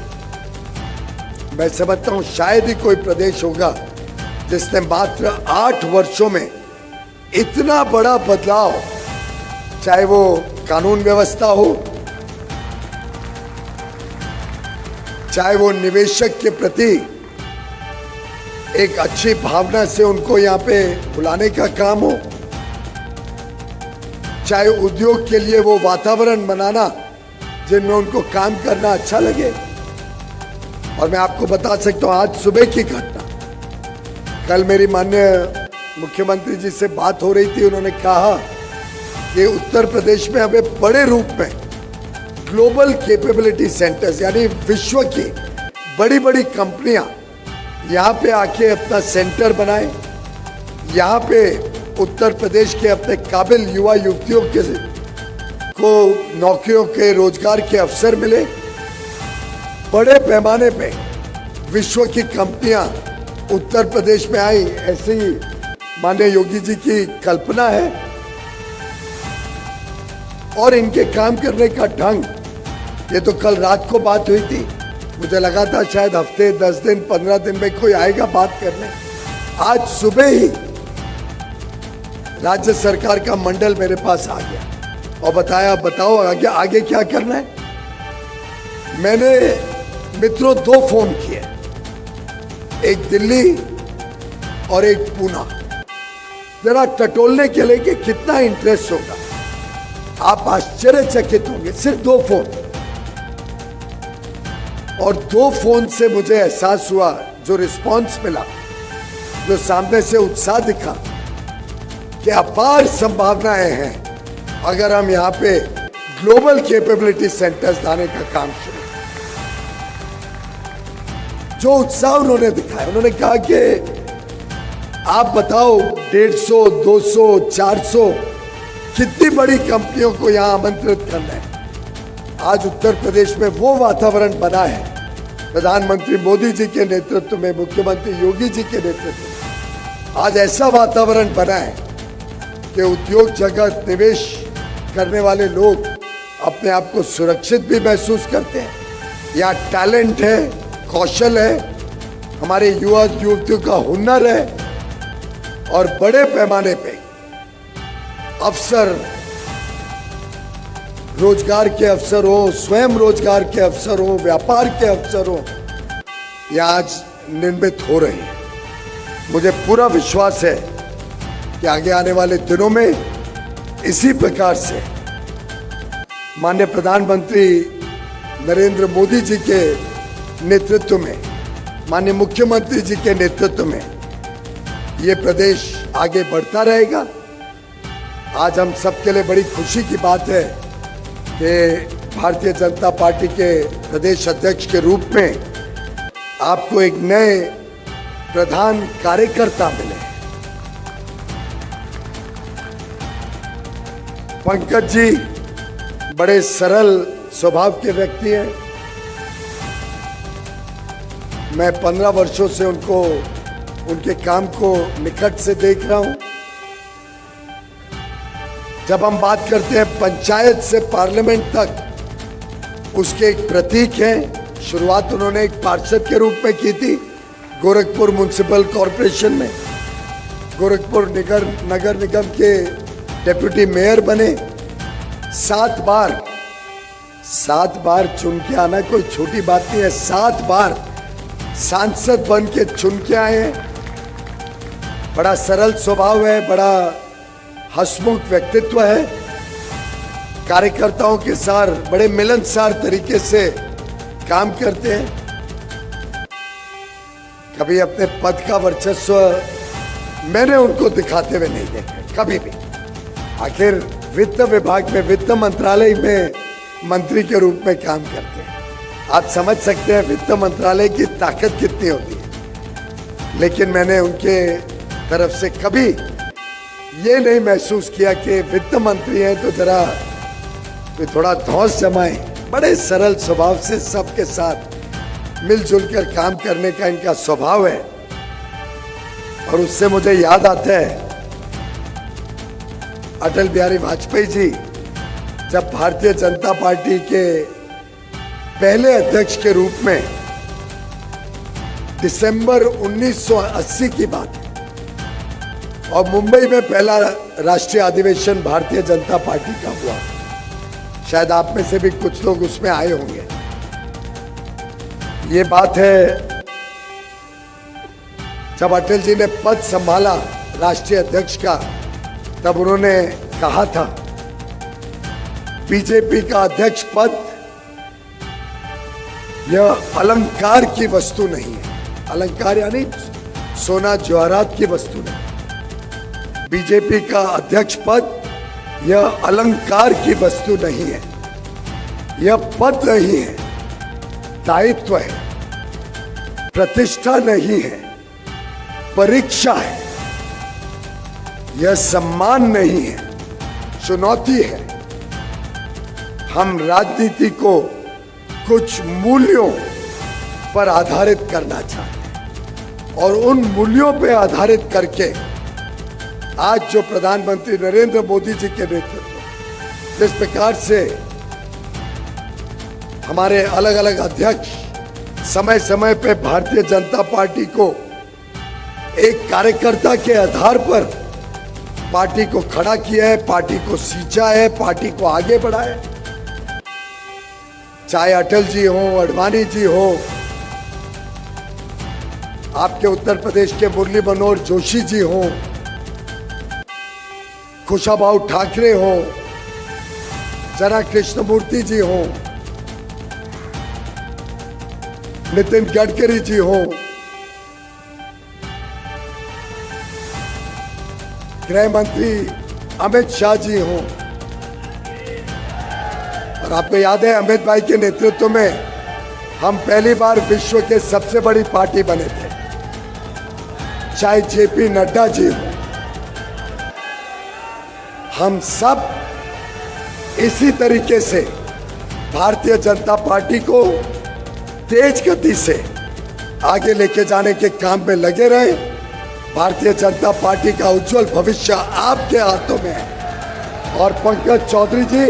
मैं समझता हूं शायद ही कोई प्रदेश होगा जिसने मात्र 8 वर्षों में इतना बड़ा बदलाव, चाहे वो कानून व्यवस्था हो, चाहे वो निवेशक के प्रति एक अच्छी भावना से उनको यहाँ पे बुलाने का काम हो, चाहे उद्योग के लिए वो वातावरण बनाना जिनमें उनको काम करना अच्छा लगे। और मैं आपको बता सकता हूँ आज सुबह की घटना, कल मेरी माननीय मुख्यमंत्री जी से बात हो रही थी, उन्होंने कहा कि उत्तर प्रदेश में हमें बड़े रूप में ग्लोबल कैपेबिलिटी सेंटर्स, यानी विश्व की बड़ी बड़ी कंपनियां यहाँ पे आके अपना सेंटर बनाए, यहाँ पे उत्तर प्रदेश के अपने काबिल युवा युवतियों को नौकरियों के, रोजगार के अवसर मिले। बड़े पैमाने पे विश्व की कंपनियां उत्तर प्रदेश में आई, ऐसे ही माननीय योगी जी की कल्पना है। और इनके काम करने का ढंग, ये तो कल रात को बात हुई थी, मुझे लगा था शायद हफ्ते 10 दिन 15 दिन में कोई आएगा बात करने। आज सुबह ही राज्य सरकार का मंडल मेरे पास आ गया और बताया, बताओ आगे क्या करना है। मैंने मित्रों 2 फोन किए, एक दिल्ली और एक पूना, जरा टटोलने के लिए कि कितना इंटरेस्ट होगा। आप आश्चर्यचकित होंगे, सिर्फ 2 फोन, और 2 फोन से मुझे एहसास हुआ, जो रिस्पांस मिला, जो सामने से उत्साह दिखा, कि अपार संभावनाएं हैं अगर हम यहाँ पे ग्लोबल कैपेबिलिटी सेंटर्स लाने का काम शुरू। जो उत्साह उन्होंने दिखाया, उन्होंने कहा कि आप बताओ 150, 200, 400 कितनी बड़ी कंपनियों को यहाँ आमंत्रित करना है। आज उत्तर प्रदेश में वो वातावरण बना है, प्रधानमंत्री मोदी जी के नेतृत्व में, मुख्यमंत्री योगी जी के नेतृत्व में आज ऐसा वातावरण बना है कि उद्योग जगत, निवेश करने वाले लोग अपने आप को सुरक्षित भी महसूस करते हैं। यहाँ टैलेंट है, कौशल है, हमारे युवा युवतियों का हुनर है और बड़े पैमाने पे अवसर, रोजगार के अवसर हो, स्वयं रोजगार के अवसर हो, व्यापार के अवसर हो, ये आज निर्मित हो रहे हैं। मुझे पूरा विश्वास है कि आगे आने वाले दिनों में इसी प्रकार से माननीय प्रधानमंत्री नरेंद्र मोदी जी के नेतृत्व में, माननीय मुख्यमंत्री जी के नेतृत्व में ये प्रदेश आगे बढ़ता रहेगा। आज हम सबके लिए बड़ी खुशी की बात है कि भारतीय जनता पार्टी के प्रदेश अध्यक्ष के रूप में आपको एक नए प्रधान कार्यकर्ता मिले। पंकज जी बड़े सरल स्वभाव के व्यक्ति हैं। मैं 15 वर्षों से उनके काम को निकट से देख रहा हूं। जब हम बात करते हैं पंचायत से पार्लियामेंट तक, उसके एक प्रतीक हैं। शुरुआत उन्होंने एक पार्षद के रूप में की थी गोरखपुर म्युनिसिपल कॉरपोरेशन में। गोरखपुर नगर निगम के डेप्यूटी मेयर बने। 7 बार चुन के आना कोई छोटी बात नहीं है। 7 बार सांसद बन के चुन के आए हैं। बड़ा सरल स्वभाव है, बड़ा हंसमुख व्यक्तित्व है। कार्यकर्ताओं के साथ बड़े मिलनसार तरीके से काम करते हैं। कभी अपने पद का वर्चस्व मैंने उनको दिखाते हुए नहीं देखा, कभी भी। आखिर वित्त विभाग में, वित्त मंत्रालय में मंत्री के रूप में काम करते हैं। आप समझ सकते हैं वित्त मंत्रालय की ताकत कितनी होती है। लेकिन मैंने उनके तरफ से कभी ये नहीं महसूस किया कि वित्त मंत्री हैं तो जरा थोड़ा धौंस जमाएं। बड़े सरल स्वभाव से सबके साथ मिलजुल कर काम करने का इनका स्वभाव है। और उससे मुझे याद आता है अटल बिहारी वाजपेयी जी जब भारतीय जनता पार्टी के पहले अध्यक्ष के रूप में, दिसंबर 1980 की बात है, और मुंबई में पहला राष्ट्रीय अधिवेशन भारतीय जनता पार्टी का हुआ। शायद आप में से भी कुछ लोग उसमें आए होंगे। ये बात है जब अटल जी ने पद संभाला राष्ट्रीय अध्यक्ष का, तब उन्होंने कहा था बीजेपी का अध्यक्ष पद यह अलंकार की वस्तु नहीं है। अलंकार यानी सोना जवाहरात की वस्तु नहीं। बीजेपी का अध्यक्ष पद यह अलंकार की वस्तु नहीं है। यह पद नहीं है, दायित्व है, प्रतिष्ठा नहीं है, परीक्षा है। यह सम्मान नहीं है, चुनौती है। हम राजनीति को कुछ मूल्यों पर आधारित करना चाहते हैं और उन मूल्यों पर आधारित करके आज जो प्रधानमंत्री नरेंद्र मोदी जी के नेतृत्व, जिस प्रकार से हमारे अलग अलग अध्यक्ष समय समय पे भारतीय जनता पार्टी को एक कार्यकर्ता के आधार पर पार्टी को खड़ा किया है, पार्टी को सींचा है, पार्टी को आगे बढ़ाया है। चाहे अटल जी हो, आडवाणी जी हो, आपके उत्तर प्रदेश के मुरली मनोहर जोशी जी हो, कुशाभाऊ ठाकरे हो, जरा कृष्णमूर्ति जी हो, नितिन गडकरी जी हो, गृह मंत्री अमित शाह जी हो। और आपको याद है अमित भाई के नेतृत्व में हम पहली बार विश्व के सबसे बड़ी पार्टी बने थे। चाहे जेपी नड्डा जी हो, हम सब इसी तरीके से भारतीय जनता पार्टी को तेज गति से आगे लेके जाने के काम में लगे रहे। भारतीय जनता पार्टी का उज्जवल भविष्य आपके हाथों में है और पंकज चौधरी जी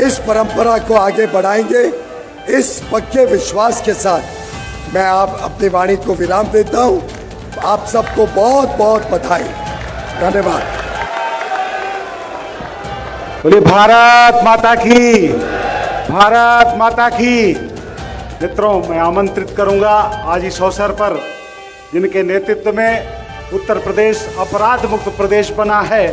इस परंपरा को आगे बढ़ाएंगे। इस पक्के विश्वास के साथ मैं आप अपनी वाणी को विराम देता हूं। आप सबको बहुत बहुत बधाई। धन्यवाद। बोलिए भारत माता की, भारत माता की। मित्रों, मैं आमंत्रित करूंगा आज इस अवसर पर जिनके नेतृत्व में उत्तर प्रदेश अपराध मुक्त प्रदेश बना है,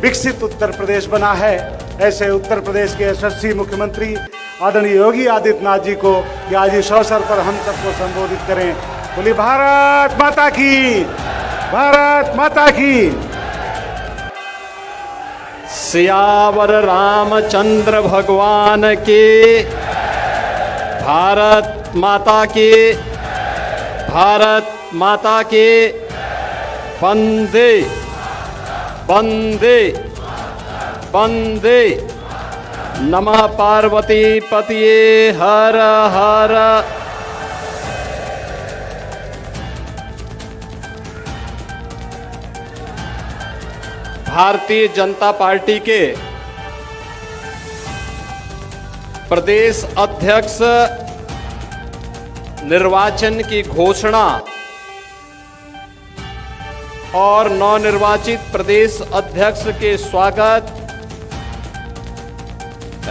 विकसित उत्तर प्रदेश बना है, ऐसे उत्तर प्रदेश के यशस्वी मुख्यमंत्री आदरणीय योगी आदित्यनाथ जी को कि आज इस अवसर पर हम सबको संबोधित करें। बोलिए भारत माता की, भारत माता की। सियावर रामचंद्र भगवान के, भारत माता के, भारत माता के। वंदे वंदे वंदे। नमः पार्वती पतिये हर हर। भारतीय जनता पार्टी के प्रदेश अध्यक्ष निर्वाचन की घोषणा और नवनिर्वाचित प्रदेश अध्यक्ष के स्वागत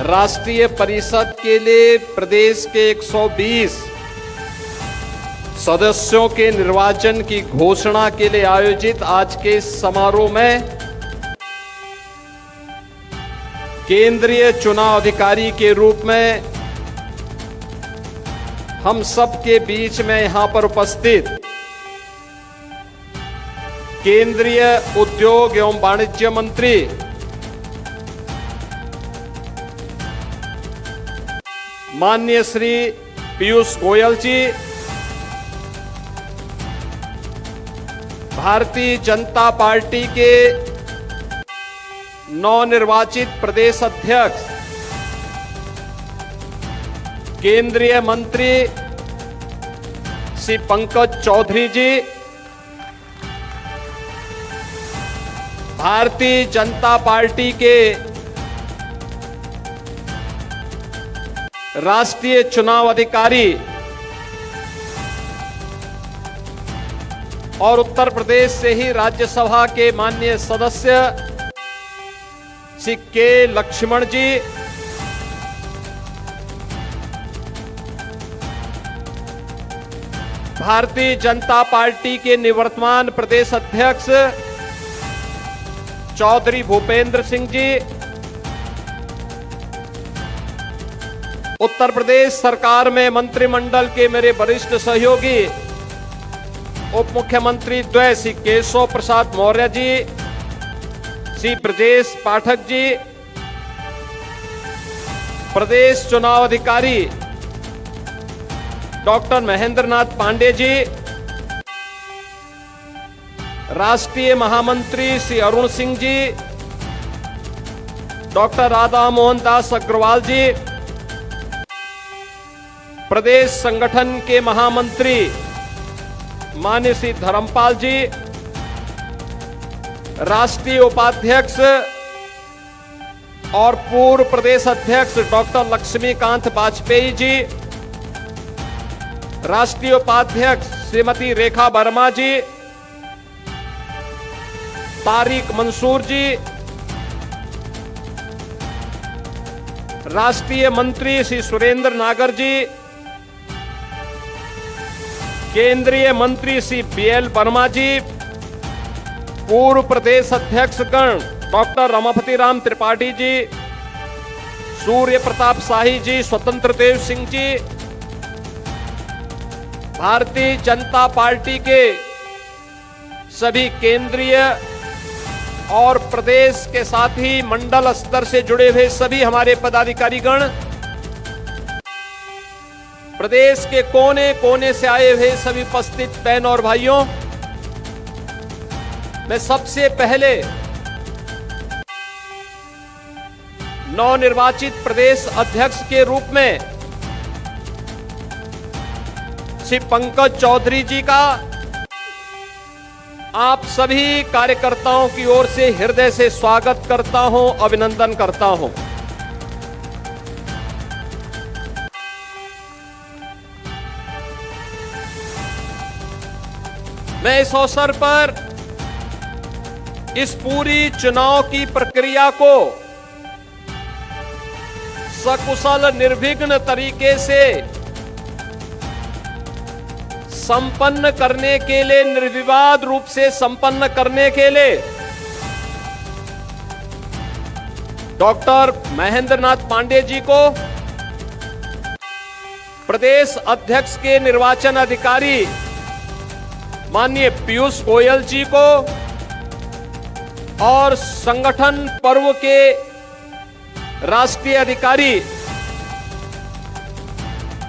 राष्ट्रीय परिषद के लिए प्रदेश के 120 सदस्यों के निर्वाचन की घोषणा के लिए आयोजित आज के समारोह में केंद्रीय चुनाव अधिकारी के रूप में हम सबके बीच में यहां पर उपस्थित केंद्रीय उद्योग एवं वाणिज्य मंत्री माननीय श्री पीयूष गोयल जी, भारतीय जनता पार्टी के नवनिर्वाचित प्रदेश अध्यक्ष केंद्रीय मंत्री श्री पंकज चौधरी जी, भारतीय जनता पार्टी के राष्ट्रीय चुनाव अधिकारी और उत्तर प्रदेश से ही राज्यसभा के माननीय सदस्य श्री के लक्ष्मण जी, भारतीय जनता पार्टी के निवर्तमान प्रदेश अध्यक्ष चौधरी भूपेंद्र सिंह जी, उत्तर प्रदेश सरकार में मंत्रिमंडल के मेरे वरिष्ठ सहयोगी उप मुख्यमंत्री द्वय श्री केशव प्रसाद मौर्य जी, श्री ब्रजेश पाठक जी, प्रदेश चुनाव अधिकारी डॉक्टर महेंद्र नाथ पांडे जी, राष्ट्रीय महामंत्री श्री अरुण सिंह जी, डॉक्टर राधा मोहन दास अग्रवाल जी, प्रदेश संगठन के महामंत्री माननीय श्री धर्मपाल जी, राष्ट्रीय उपाध्यक्ष और पूर्व प्रदेश अध्यक्ष डॉक्टर लक्ष्मीकांत वाजपेयी जी, राष्ट्रीय उपाध्यक्ष श्रीमती रेखा वर्मा जी, तारिक मंसूर जी, राष्ट्रीय मंत्री श्री सुरेंद्र नागर जी, केंद्रीय मंत्री श्री बीएल वर्मा जी, पूर्व प्रदेश अध्यक्ष गण डॉक्टर रमापति राम त्रिपाठी जी, सूर्य प्रताप शाही जी, स्वतंत्र देव सिंह जी, भारतीय जनता पार्टी के सभी केंद्रीय और प्रदेश के साथ ही मंडल स्तर से जुड़े हुए सभी हमारे पदाधिकारीगण, प्रदेश के कोने कोने से आए हुए सभी उपस्थित बहन और भाइयों, मैं सबसे पहले नवनिर्वाचित प्रदेश अध्यक्ष के रूप में श्री पंकज चौधरी जी का आप सभी कार्यकर्ताओं की ओर से हृदय से स्वागत करता हूं, अभिनंदन करता हूं। मैं इस अवसर पर इस पूरी चुनाव की प्रक्रिया को सकुशल निर्विघ्न तरीके से संपन्न करने के लिए, निर्विवाद रूप से संपन्न करने के लिए डॉक्टर महेंद्र नाथ पांडे जी को, प्रदेश अध्यक्ष के निर्वाचन अधिकारी माननीय पीयूष गोयल जी को और संगठन पर्व के राष्ट्रीय अधिकारी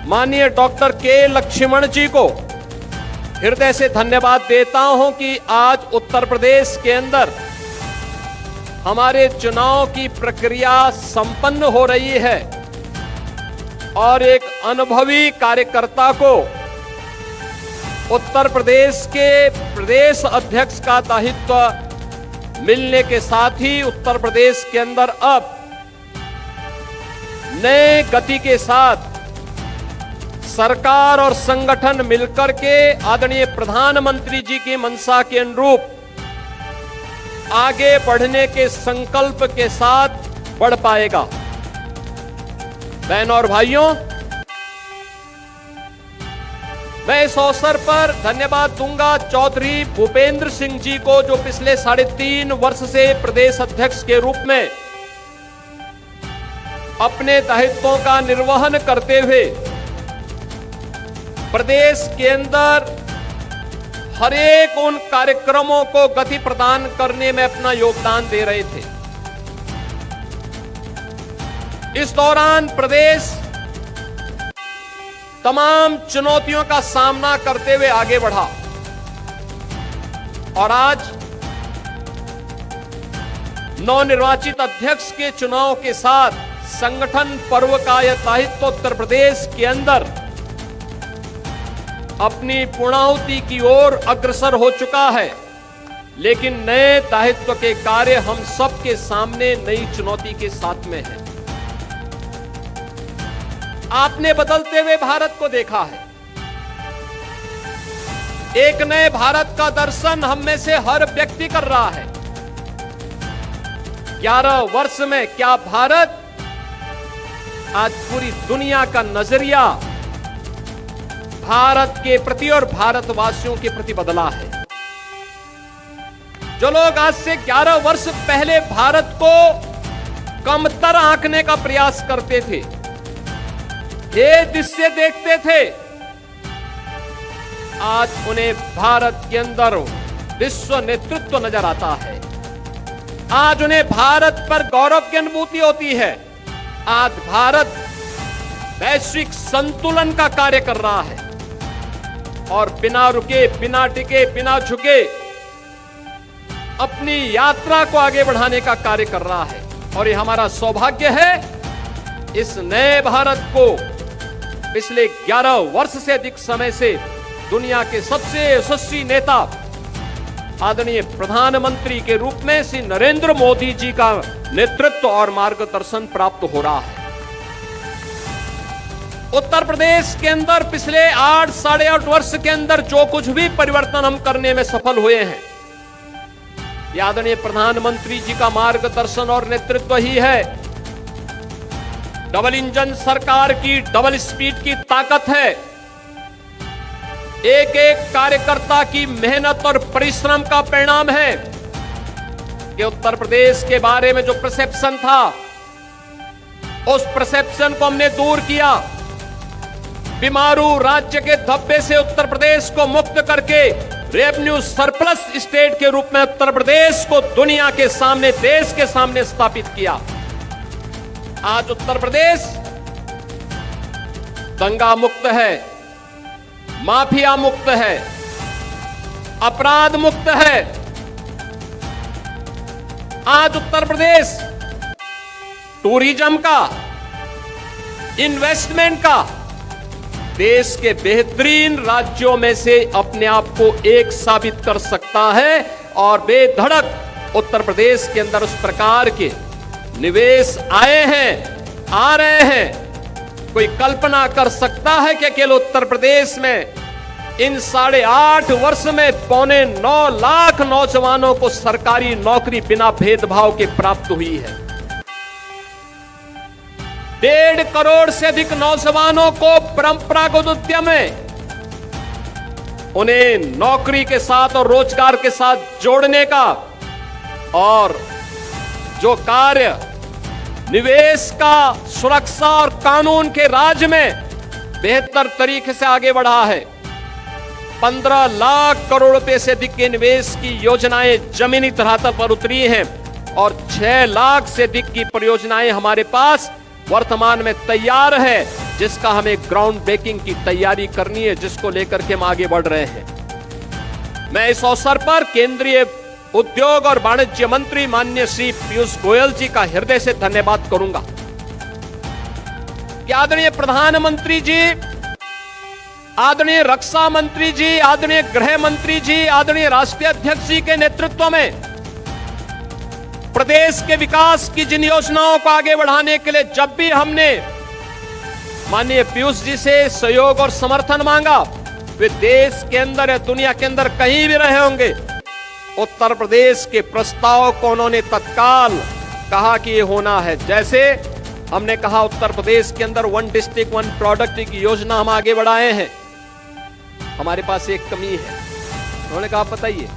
माननीय डॉक्टर के लक्ष्मण जी को हृदय से धन्यवाद देता हूं कि आज उत्तर प्रदेश के अंदर हमारे चुनाव की प्रक्रिया संपन्न हो रही है और एक अनुभवी कार्यकर्ता को उत्तर प्रदेश के प्रदेश अध्यक्ष का दायित्व मिलने के साथ ही उत्तर प्रदेश के अंदर अब नए गति के साथ सरकार और संगठन मिलकर के आदरणीय प्रधानमंत्री जी की मंशा के अनुरूप आगे बढ़ने के संकल्प के साथ बढ़ पाएगा। बहनों और भाइयों, मैं इस अवसर पर धन्यवाद दूंगा चौधरी भूपेंद्र सिंह जी को, जो पिछले 3.5 वर्ष से प्रदेश अध्यक्ष के रूप में अपने दायित्वों का निर्वहन करते हुए प्रदेश के अंदर हर एक उन कार्यक्रमों को गति प्रदान करने में अपना योगदान दे रहे थे। इस दौरान प्रदेश तमाम चुनौतियों का सामना करते हुए आगे बढ़ा और आज नवनिर्वाचित अध्यक्ष के चुनाव के साथ संगठन पर्व का यह दायित्व उत्तर प्रदेश के अंदर अपनी पूर्णाहुति की ओर अग्रसर हो चुका है। लेकिन नए दायित्व के कार्य हम सबके सामने नई चुनौती के साथ में है। आपने बदलते हुए भारत को देखा है। एक नए भारत का दर्शन हम में से हर व्यक्ति कर रहा है। 11 वर्ष में क्या भारत आज पूरी दुनिया का नजरिया भारत के प्रति और भारतवासियों के प्रति बदला है। जो लोग आज से 11 वर्ष पहले भारत को कमतर आंकने का प्रयास करते थे, ये दृश्य देखते थे, आज उन्हें भारत के अंदर विश्व नेतृत्व नजर आता है। आज उन्हें भारत पर गौरव की अनुभूति होती है। आज भारत वैश्विक संतुलन का कार्य कर रहा है और बिना रुके, बिना टिके, बिना झुके अपनी यात्रा को आगे बढ़ाने का कार्य कर रहा है। और ये हमारा सौभाग्य है, इस नए भारत को पिछले 11 वर्ष से अधिक समय से दुनिया के सबसे यशस्वी नेता आदरणीय प्रधानमंत्री के रूप में श्री नरेंद्र मोदी जी का नेतृत्व और मार्गदर्शन प्राप्त हो रहा है। उत्तर प्रदेश के अंदर पिछले 8 साढ़े 8 वर्ष के अंदर जो कुछ भी परिवर्तन हम करने में सफल हुए हैं, यह आदरणीय प्रधानमंत्री जी का मार्गदर्शन और नेतृत्व ही है। डबल इंजन सरकार की डबल स्पीड की ताकत है। एक एक कार्यकर्ता की मेहनत और परिश्रम का परिणाम है कि उत्तर प्रदेश के बारे में जो परसेप्शन था, उस परसेप्शन को हमने दूर किया। बीमारू राज्य के धब्बे से उत्तर प्रदेश को मुक्त करके रेवेन्यू सरप्लस स्टेट के रूप में उत्तर प्रदेश को दुनिया के सामने, देश के सामने स्थापित किया। आज उत्तर प्रदेश दंगा मुक्त है, माफिया मुक्त है, अपराध मुक्त है। आज उत्तर प्रदेश टूरिज्म का, इन्वेस्टमेंट का, देश के बेहतरीन राज्यों में से अपने आप को एक साबित कर सकता है और बेधड़क उत्तर प्रदेश के अंदर उस प्रकार के निवेश आए हैं, आ रहे हैं। कोई कल्पना कर सकता है कि केवल उत्तर प्रदेश में इन 8.5 वर्ष में 9.25 लाख नौजवानों को सरकारी नौकरी बिना भेदभाव के प्राप्त हुई है। 1.5 करोड़ से अधिक नौजवानों को परंपरागत उद्यम में उन्हें नौकरी के साथ और रोजगार के साथ जोड़ने का और जो कार्य निवेश का, सुरक्षा और कानून के राज में बेहतर तरीके से आगे बढ़ा है। 15 लाख करोड़ रुपए से अधिक के निवेश की योजनाएं जमीनी धरातल पर उतरी हैं और 6 लाख से अधिक की परियोजनाएं हमारे पास वर्तमान में तैयार है, जिसका हमें ग्राउंड ब्रेकिंग की तैयारी करनी है, जिसको लेकर के हम आगे बढ़ रहे हैं। मैं इस अवसर पर केंद्रीय उद्योग और वाणिज्य मंत्री माननीय श्री पीयूष गोयल जी का हृदय से धन्यवाद करूंगा कि आदरणीय प्रधानमंत्री जी, आदरणीय रक्षा मंत्री जी, आदरणीय गृह मंत्री जी, आदरणीय राष्ट्रीय अध्यक्ष जी के नेतृत्व में प्रदेश के विकास की जिन योजनाओं को आगे बढ़ाने के लिए जब भी हमने माननीय पीयूष जी से सहयोग और समर्थन मांगा, वे देश के अंदर या दुनिया के अंदर कहीं भी रहे होंगे, उत्तर प्रदेश के प्रस्ताव को उन्होंने तत्काल कहा कि ये होना है। जैसे हमने कहा उत्तर प्रदेश के अंदर 1 डिस्ट्रिक्ट 1 प्रोडक्ट की योजना हम आगे बढ़ाए हैं। हमारे पास एक कमी है, उन्होंने कहा बताइए।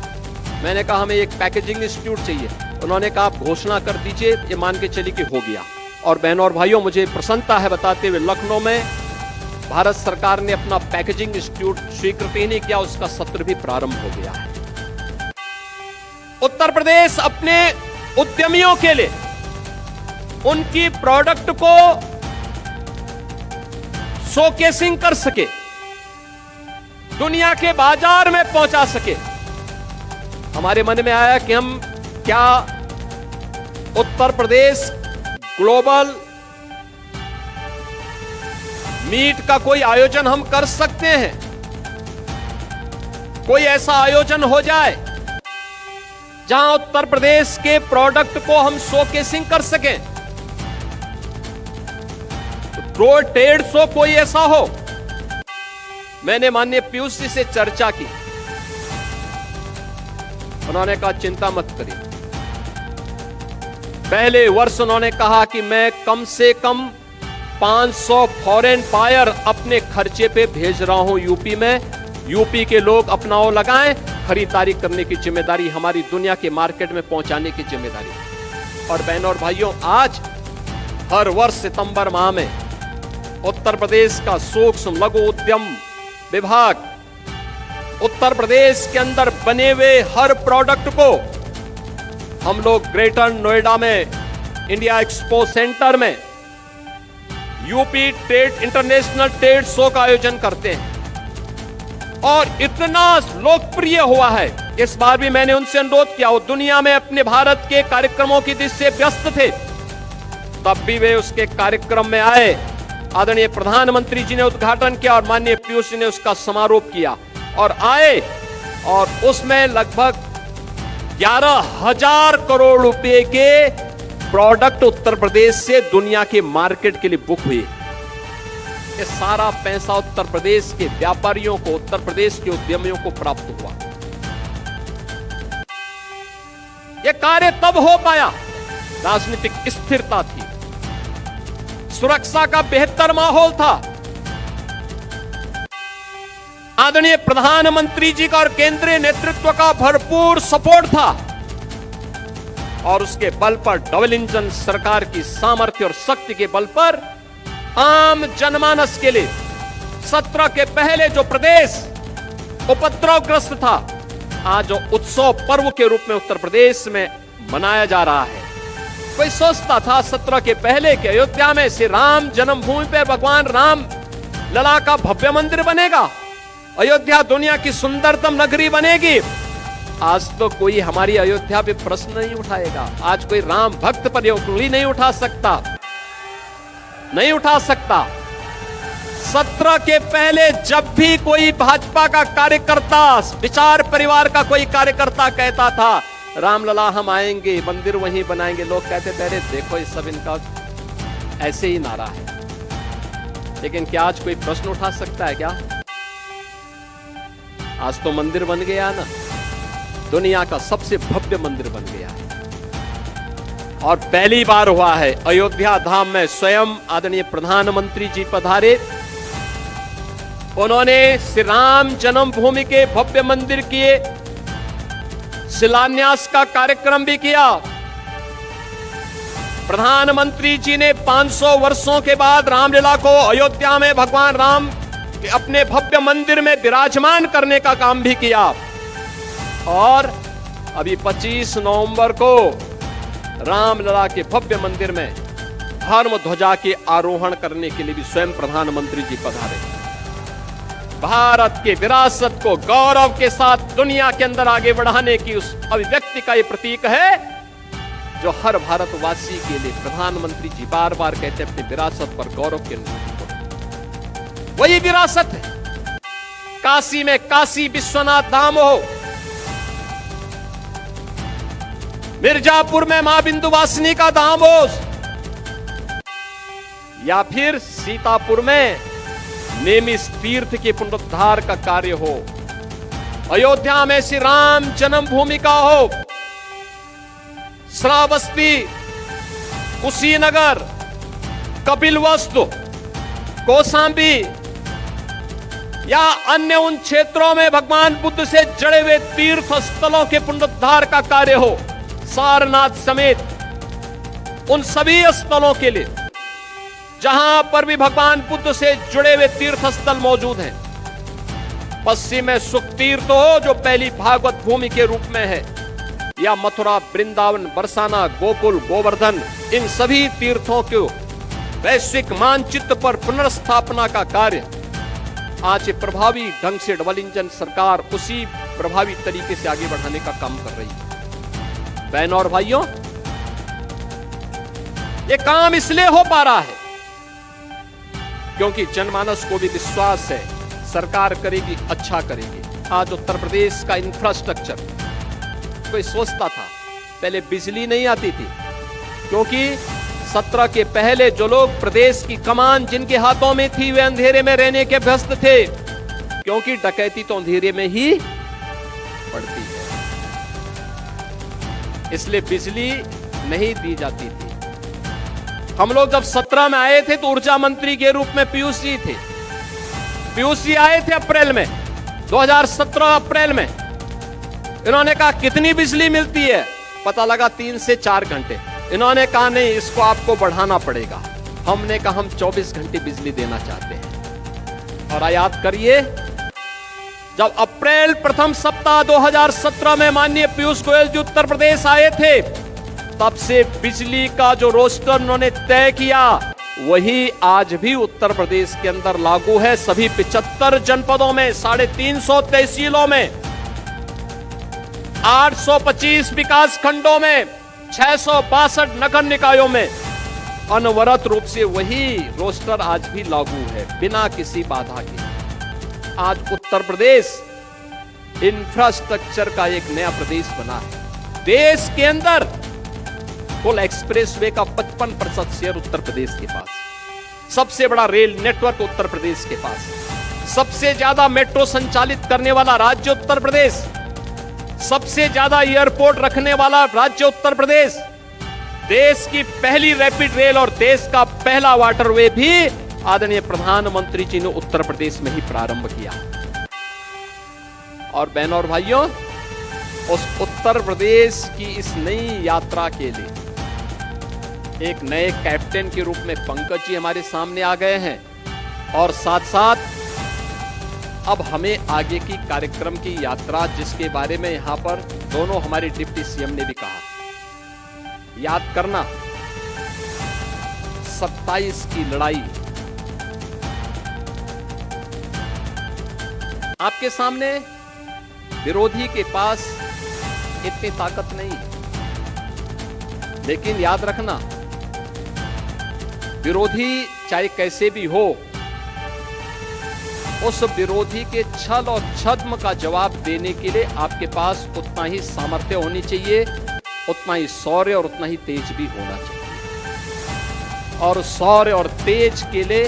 मैंने कहा हमें एक पैकेजिंग इंस्टीट्यूट चाहिए। उन्होंने कहा आप घोषणा कर दीजिए, ये मान के चलिए कि हो गया। और बहनों और भाइयों, मुझे प्रसन्नता है बताते हुए लखनऊ में भारत सरकार ने अपना पैकेजिंग इंस्टीट्यूट स्वीकृति नहीं किया, उसका सत्र भी प्रारंभ हो गया है। उत्तर प्रदेश अपने उद्यमियों के लिए उनकी प्रोडक्ट को शोकेसिंग कर सके, दुनिया के बाजार में पहुंचा सके। हमारे मन में आया कि हम क्या उत्तर प्रदेश ग्लोबल मीट का कोई आयोजन हम कर सकते हैं? कोई ऐसा आयोजन हो जाए जहां उत्तर प्रदेश के प्रोडक्ट को हम शोकेसिंग कर सकें। रोड ट्रेड शो कोई ऐसा हो। मैंने माननीय पीयूष जी से चर्चा की, उन्होंने कहा चिंता मत करिए। पहले वर्ष उन्होंने कहा कि मैं कम से कम 500 फॉरेन बायर अपने खर्चे पे भेज रहा हूं यूपी में। यूपी के लोग अपना वो लगाएं, खरीदारी करने की जिम्मेदारी हमारी, दुनिया के मार्केट में पहुंचाने की जिम्मेदारी। और बहनों और भाइयों, आज हर वर्ष सितंबर माह में उत्तर प्रदेश का सूक्ष्म लघु उद्यम विभाग उत्तर प्रदेश के अंदर बने हुए हर प्रोडक्ट को हम लोग ग्रेटर नोएडा में इंडिया एक्सपो सेंटर में UP trade international trade show का आयोजन करते हैं और इतना लोकप्रिय हुआ है। इस बार भी मैंने उनसे अनुरोध किया, वो दुनिया में अपने भारत के कार्यक्रमों की दृष्टि से व्यस्त थे, तब भी वे उसके कार्यक्रम में आए। आदरणीय प्रधानमंत्री जी ने उद्घाटन किया और माननीय पीयूष जी ने उसका समारोह किया और आए, और उसमें लगभग 11,000 करोड़ रुपए के प्रोडक्ट उत्तर प्रदेश से दुनिया के मार्केट के लिए बुक हुए। ये सारा पैसा उत्तर प्रदेश के व्यापारियों को, उत्तर प्रदेश के उद्यमियों को प्राप्त हुआ। यह कार्य तब हो पाया, राजनीतिक स्थिरता थी, सुरक्षा का बेहतर माहौल था, आदरणीय प्रधानमंत्री जी का और केंद्रीय नेतृत्व का भरपूर सपोर्ट था, और उसके बल पर डबल इंजन सरकार की सामर्थ्य और शक्ति के बल पर आम जनमानस के लिए 17 के पहले जो प्रदेश उपद्रवग्रस्त था, आज उत्सव पर्व के रूप में उत्तर प्रदेश में मनाया जा रहा है। कोई सोचता था 17 के पहले के अयोध्या में श्री राम जन्मभूमि पर भगवान राम लला का भव्य मंदिर बनेगा, अयोध्या दुनिया की सुंदरतम नगरी बनेगी। आज तो कोई हमारी अयोध्या पे प्रश्न नहीं उठाएगा। आज कोई राम भक्त पर उंगली नहीं उठा सकता, नहीं उठा सकता। 2017 के पहले जब भी कोई भाजपा का कार्यकर्ता, विचार परिवार का कोई कार्यकर्ता कहता था रामलला हम आएंगे, मंदिर वहीं बनाएंगे, लोग कहते थे अरे देखो ये सब इनका ऐसे ही नारा है। लेकिन क्या आज कोई प्रश्न उठा सकता है क्या? आज तो मंदिर बन गया ना, दुनिया का सबसे भव्य मंदिर बन गया है। और पहली बार हुआ है अयोध्या धाम में स्वयं आदरणीय प्रधानमंत्री जी पधारे। उन्होंने श्री राम जन्मभूमि के भव्य मंदिर के शिलान्यास का कार्यक्रम भी किया। प्रधानमंत्री जी ने 500 वर्षों के बाद रामलीला को अयोध्या में भगवान राम के अपने भव्य मंदिर में विराजमान करने का काम भी किया। और अभी 25 नवंबर को रामलला के भव्य मंदिर में धर्म ध्वजा के आरोहण करने के लिए भी स्वयं प्रधानमंत्री जी पधारे। भारत के विरासत को गौरव के साथ दुनिया के अंदर आगे बढ़ाने की उस अभिव्यक्ति का यह प्रतीक है जो हर भारतवासी के लिए प्रधानमंत्री जी बार बार कहते हैं अपनी विरासत पर गौरव की अनुभूति करो। वही विरासत है। काशी में काशी विश्वनाथ धाम हो, मिर्जापुर में मां बिंदुवासिनी का धाम हो, या फिर सीतापुर में नेमिष तीर्थ के पुनरुद्धार का कार्य हो, अयोध्या में श्री राम जन्मभूमि का हो, श्रावस्ती, कुशीनगर, कपिलवस्तु, कौशांबी या अन्य उन क्षेत्रों में भगवान बुद्ध से जुड़े हुए तीर्थ स्थलों के पुनरुद्धार का कार्य हो, सारनाथ समेत उन सभी स्थलों के लिए जहां पर भी भगवान बुद्ध से जुड़े हुए तीर्थ स्थल मौजूद हैं। पश्चिम में सुख तीर्थ हो जो पहली भागवत भूमि के रूप में है, या मथुरा, वृंदावन, बरसाना, गोकुल, गोवर्धन, इन सभी तीर्थों को वैश्विक मानचित्र पर पुनर्स्थापना का कार्य आज प्रभावी ढंग से डबल इंजन सरकार उसी प्रभावी तरीके से आगे बढ़ाने का काम कर रही है। बहनों और भाइयों, यह काम इसलिए हो पा रहा है क्योंकि जनमानस को भी विश्वास है सरकार करेगी, अच्छा करेगी। आज उत्तर प्रदेश का इंफ्रास्ट्रक्चर, कोई सोचता था पहले बिजली नहीं आती थी क्योंकि 17 के पहले जो लोग प्रदेश की कमान जिनके हाथों में थी वे अंधेरे में रहने के व्यस्त थे, क्योंकि डकैती तो अंधेरे में ही पड़ती है, इसलिए बिजली नहीं दी जाती थी। हम लोग जब 17 में आए थे तो ऊर्जा मंत्री के रूप में पीयूष जी थे। पीयूष जी आए थे अप्रैल में, 2017 अप्रैल में। इन्होंने कहा कितनी बिजली मिलती है, पता लगा 3 से 4 घंटे। इन्होंने कहा नहीं, इसको आपको बढ़ाना पड़ेगा। हमने कहा हम 24 घंटे बिजली देना चाहते हैं। और याद करिए, जब अप्रैल प्रथम सप्ताह 2017 में माननीय पीयूष गोयल जी उत्तर प्रदेश आए थे, तब से बिजली का जो रोस्टर उन्होंने तय किया वही आज भी उत्तर प्रदेश के अंदर लागू है। सभी 75 जनपदों में, 350 तहसीलों में, 825 विकास खंडों में, 662 नगर निकायों में अनवरत रूप से वही रोस्टर आज भी लागू है, बिना किसी बाधा के। आज उत्तर प्रदेश इंफ्रास्ट्रक्चर का एक नया प्रदेश बना है। देश के अंदर कुल एक्सप्रेसवे का 55% शेयर उत्तर प्रदेश के पास, सबसे बड़ा रेल नेटवर्क उत्तर प्रदेश के पास, सबसे ज्यादा मेट्रो संचालित करने वाला राज्य उत्तर प्रदेश, सबसे ज्यादा एयरपोर्ट रखने वाला राज्य उत्तर प्रदेश, देश की पहली रैपिड रेल और देश का पहला वाटरवे भी आदरणीय प्रधानमंत्री जी ने उत्तर प्रदेश में ही प्रारंभ किया। और बहनों और भाइयों, उस उत्तर प्रदेश की इस नई यात्रा के लिए एक नए कैप्टन के रूप में पंकज जी हमारे सामने आ गए हैं। और साथ साथ अब हमें आगे की कार्यक्रम की यात्रा, जिसके बारे में यहां पर दोनों हमारे डिप्टी सीएम ने भी कहा, याद करना 27 की लड़ाई आपके सामने, विरोधी के पास इतनी ताकत नहीं, लेकिन याद रखना विरोधी चाहे कैसे भी हो, उस विरोधी के छल और छद्म का जवाब देने के लिए आपके पास उतना ही सामर्थ्य होनी चाहिए, उतना ही शौर्य और उतना ही तेज भी होना चाहिए। और शौर्य और तेज के लिए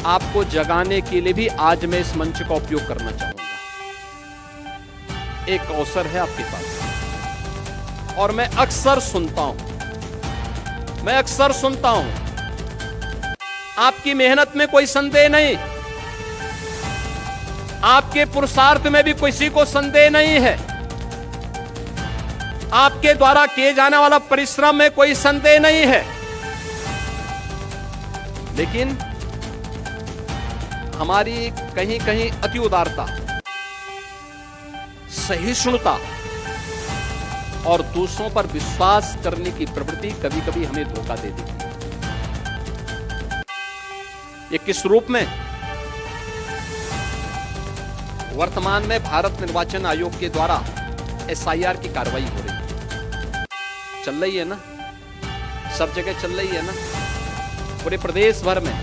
आपको जगाने के लिए भी आज मैं इस मंच का उपयोग करना चाहूंगा। एक अवसर है आपके पास, और मैं अक्सर सुनता हूं, आपकी मेहनत में कोई संदेह नहीं, आपके पुरुषार्थ में भी किसी को संदेह नहीं है, आपके द्वारा किए जाने वाला परिश्रम में कोई संदेह नहीं है, लेकिन हमारी कहीं कहीं अति उदारता, सहिष्णुता और दूसरों पर विश्वास करने की प्रवृत्ति कभी कभी हमें धोखा दे देती है। ये किस रूप में? वर्तमान में भारत निर्वाचन आयोग के द्वारा SIR की कार्रवाई हो रही है, चल रही है ना, सब जगह चल रही है ना, पूरे प्रदेश भर में,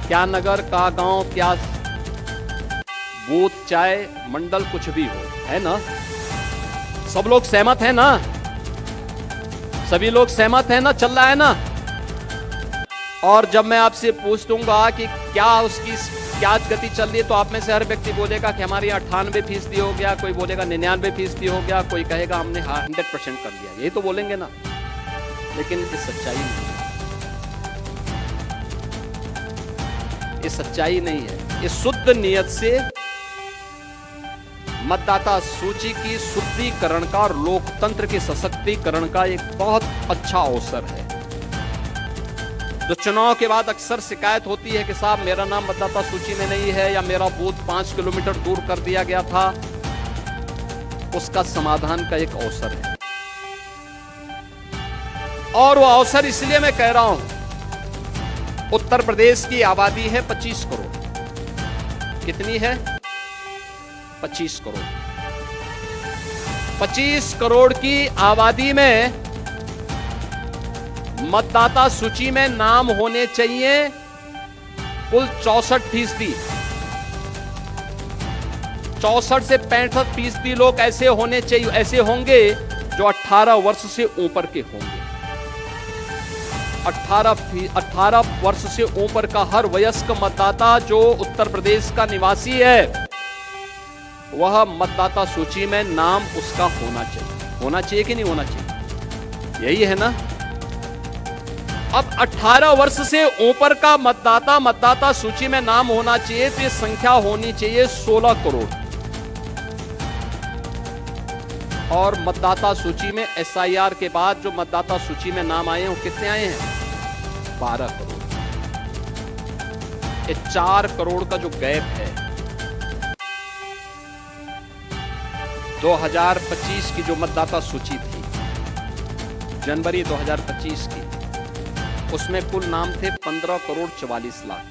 क्या नगर का गांव, क्या बूथ, चाहे मंडल, कुछ भी हो, है ना, सब लोग सहमत है ना, सभी लोग सहमत है ना, चल रहा है ना। और जब मैं आपसे पूछ दूंगा कि क्या उसकी क्या गति चल रही है, तो आप में से हर व्यक्ति बोलेगा कि हमारे यहाँ 98% हो गया, कोई बोलेगा 99% हो गया, कोई कहेगा हमने 100% कर लिया, यही तो बोलेंगे ना। लेकिन ये सच्चाई नहीं है, ये सच्चाई नहीं है। ये शुद्ध नियत से मतदाता सूची की शुद्धिकरण का और लोकतंत्र के सशक्तिकरण का एक बहुत अच्छा अवसर है। जो चुनाव के बाद अक्सर शिकायत होती है कि साहब मेरा नाम मतदाता सूची में नहीं है, या मेरा बूथ 5 किलोमीटर दूर कर दिया गया था, उसका समाधान का एक अवसर है। और वो अवसर इसलिए मैं कह रहा हूं, उत्तर प्रदेश की आबादी है 25 करोड़। कितनी है? 25 करोड़। 25 करोड़ की आबादी में मतदाता सूची में नाम होने चाहिए कुल 64%। 64 से 65% लोग ऐसे होने चाहिए, ऐसे होंगे जो 18 वर्ष से ऊपर के होंगे। 18 वर्ष से ऊपर का हर वयस्क मतदाता जो उत्तर प्रदेश का निवासी है, वह मतदाता सूची में नाम उसका होना चाहिए। होना चाहिए कि नहीं होना चाहिए? यही है ना। अब 18 वर्ष से ऊपर का मतदाता सूची में नाम होना चाहिए, तो ये संख्या होनी चाहिए 16 करोड़। और मतदाता सूची में SIR के बाद जो मतदाता सूची में नाम आए हैं, वो कितने आए हैं? 12 करोड़। ये 4 करोड़ का जो गैप है, 2025 की जो मतदाता सूची थी, जनवरी 2025 की, उसमें कुल नाम थे 15 करोड़ 44 लाख।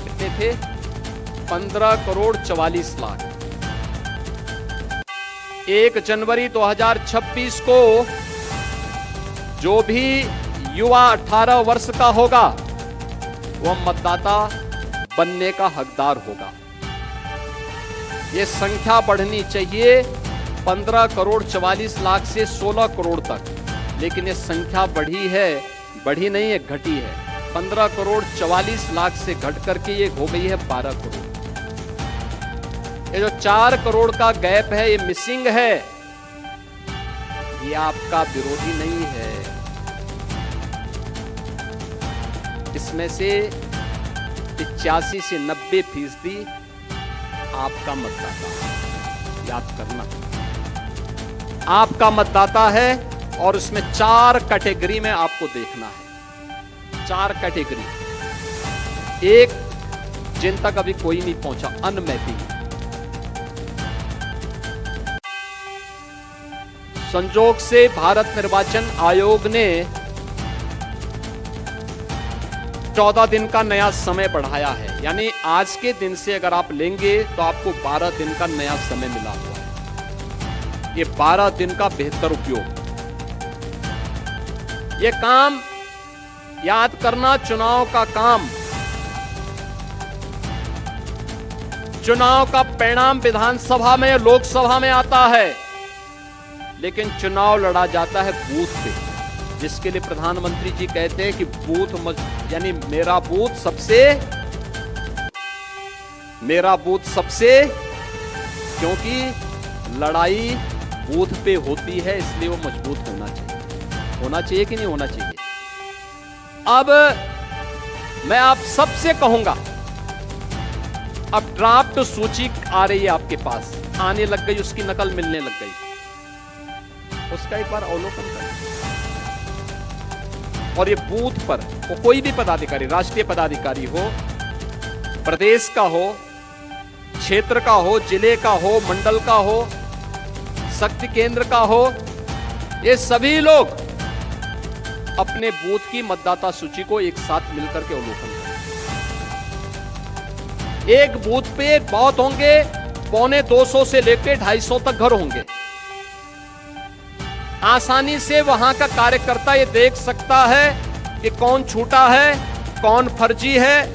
कितने थे? 15 करोड़ 44 लाख। 1 जनवरी 2026 को जो भी युवा 18 वर्ष का होगा, वह मतदाता बनने का हकदार होगा। यह संख्या बढ़नी चाहिए 15 करोड़ 44 लाख से 16 करोड़ तक, लेकिन ये संख्या बढ़ी है, बढ़ी नहीं है, घटी है। 15 करोड़ 44 लाख से घट करके ये हो गई है 12 करोड़। ये जो 4 करोड़ का गैप है, ये मिसिंग है। ये आपका विरोधी नहीं है, इसमें से 85 से 90% आपका मतदाता। याद करना, आपका मतदाता है। और इसमें 4 कैटेगरी में आपको देखना है। 4 कैटेगरी। एक, जिन तक अभी कोई नहीं पहुंचा, अनमैपिंग। संजोग से भारत निर्वाचन आयोग ने 14 दिन का नया समय बढ़ाया है, यानी आज के दिन से अगर आप लेंगे तो आपको 12 दिन का नया समय मिला हुआ है। ये 12 दिन का बेहतर उपयोग। ये काम याद करना, चुनाव का काम, चुनाव का परिणाम विधानसभा में, लोकसभा में आता है, लेकिन चुनाव लड़ा जाता है बूथ पे, जिसके लिए प्रधानमंत्री जी कहते हैं कि बूथ यानी मेरा बूथ सबसे, क्योंकि लड़ाई बूथ पे होती है, इसलिए वो मजबूत होना चाहिए कि नहीं होना चाहिए। अब मैं आप सबसे कहूंगा, अब ड्राफ्ट सूची आ रही है आपके पास, आने लग गई, उसकी नकल मिलने लग गई, उसका एक बार अवलोकन करें। और ये बूथ पर वो कोई भी पदाधिकारी, राष्ट्रीय पदाधिकारी हो, प्रदेश का हो, क्षेत्र का हो, जिले का हो, मंडल का हो, शक्ति केंद्र का हो, ये सभी लोग अपने बूथ की मतदाता सूची को एक साथ मिलकर के अवलोकन करें। एक बूथ पे बहुत होंगे, 250 से लेकर 250 तक घर होंगे। आसानी से वहां का कार्यकर्ता ये देख सकता है कि कौन छूटा है, कौन फर्जी है,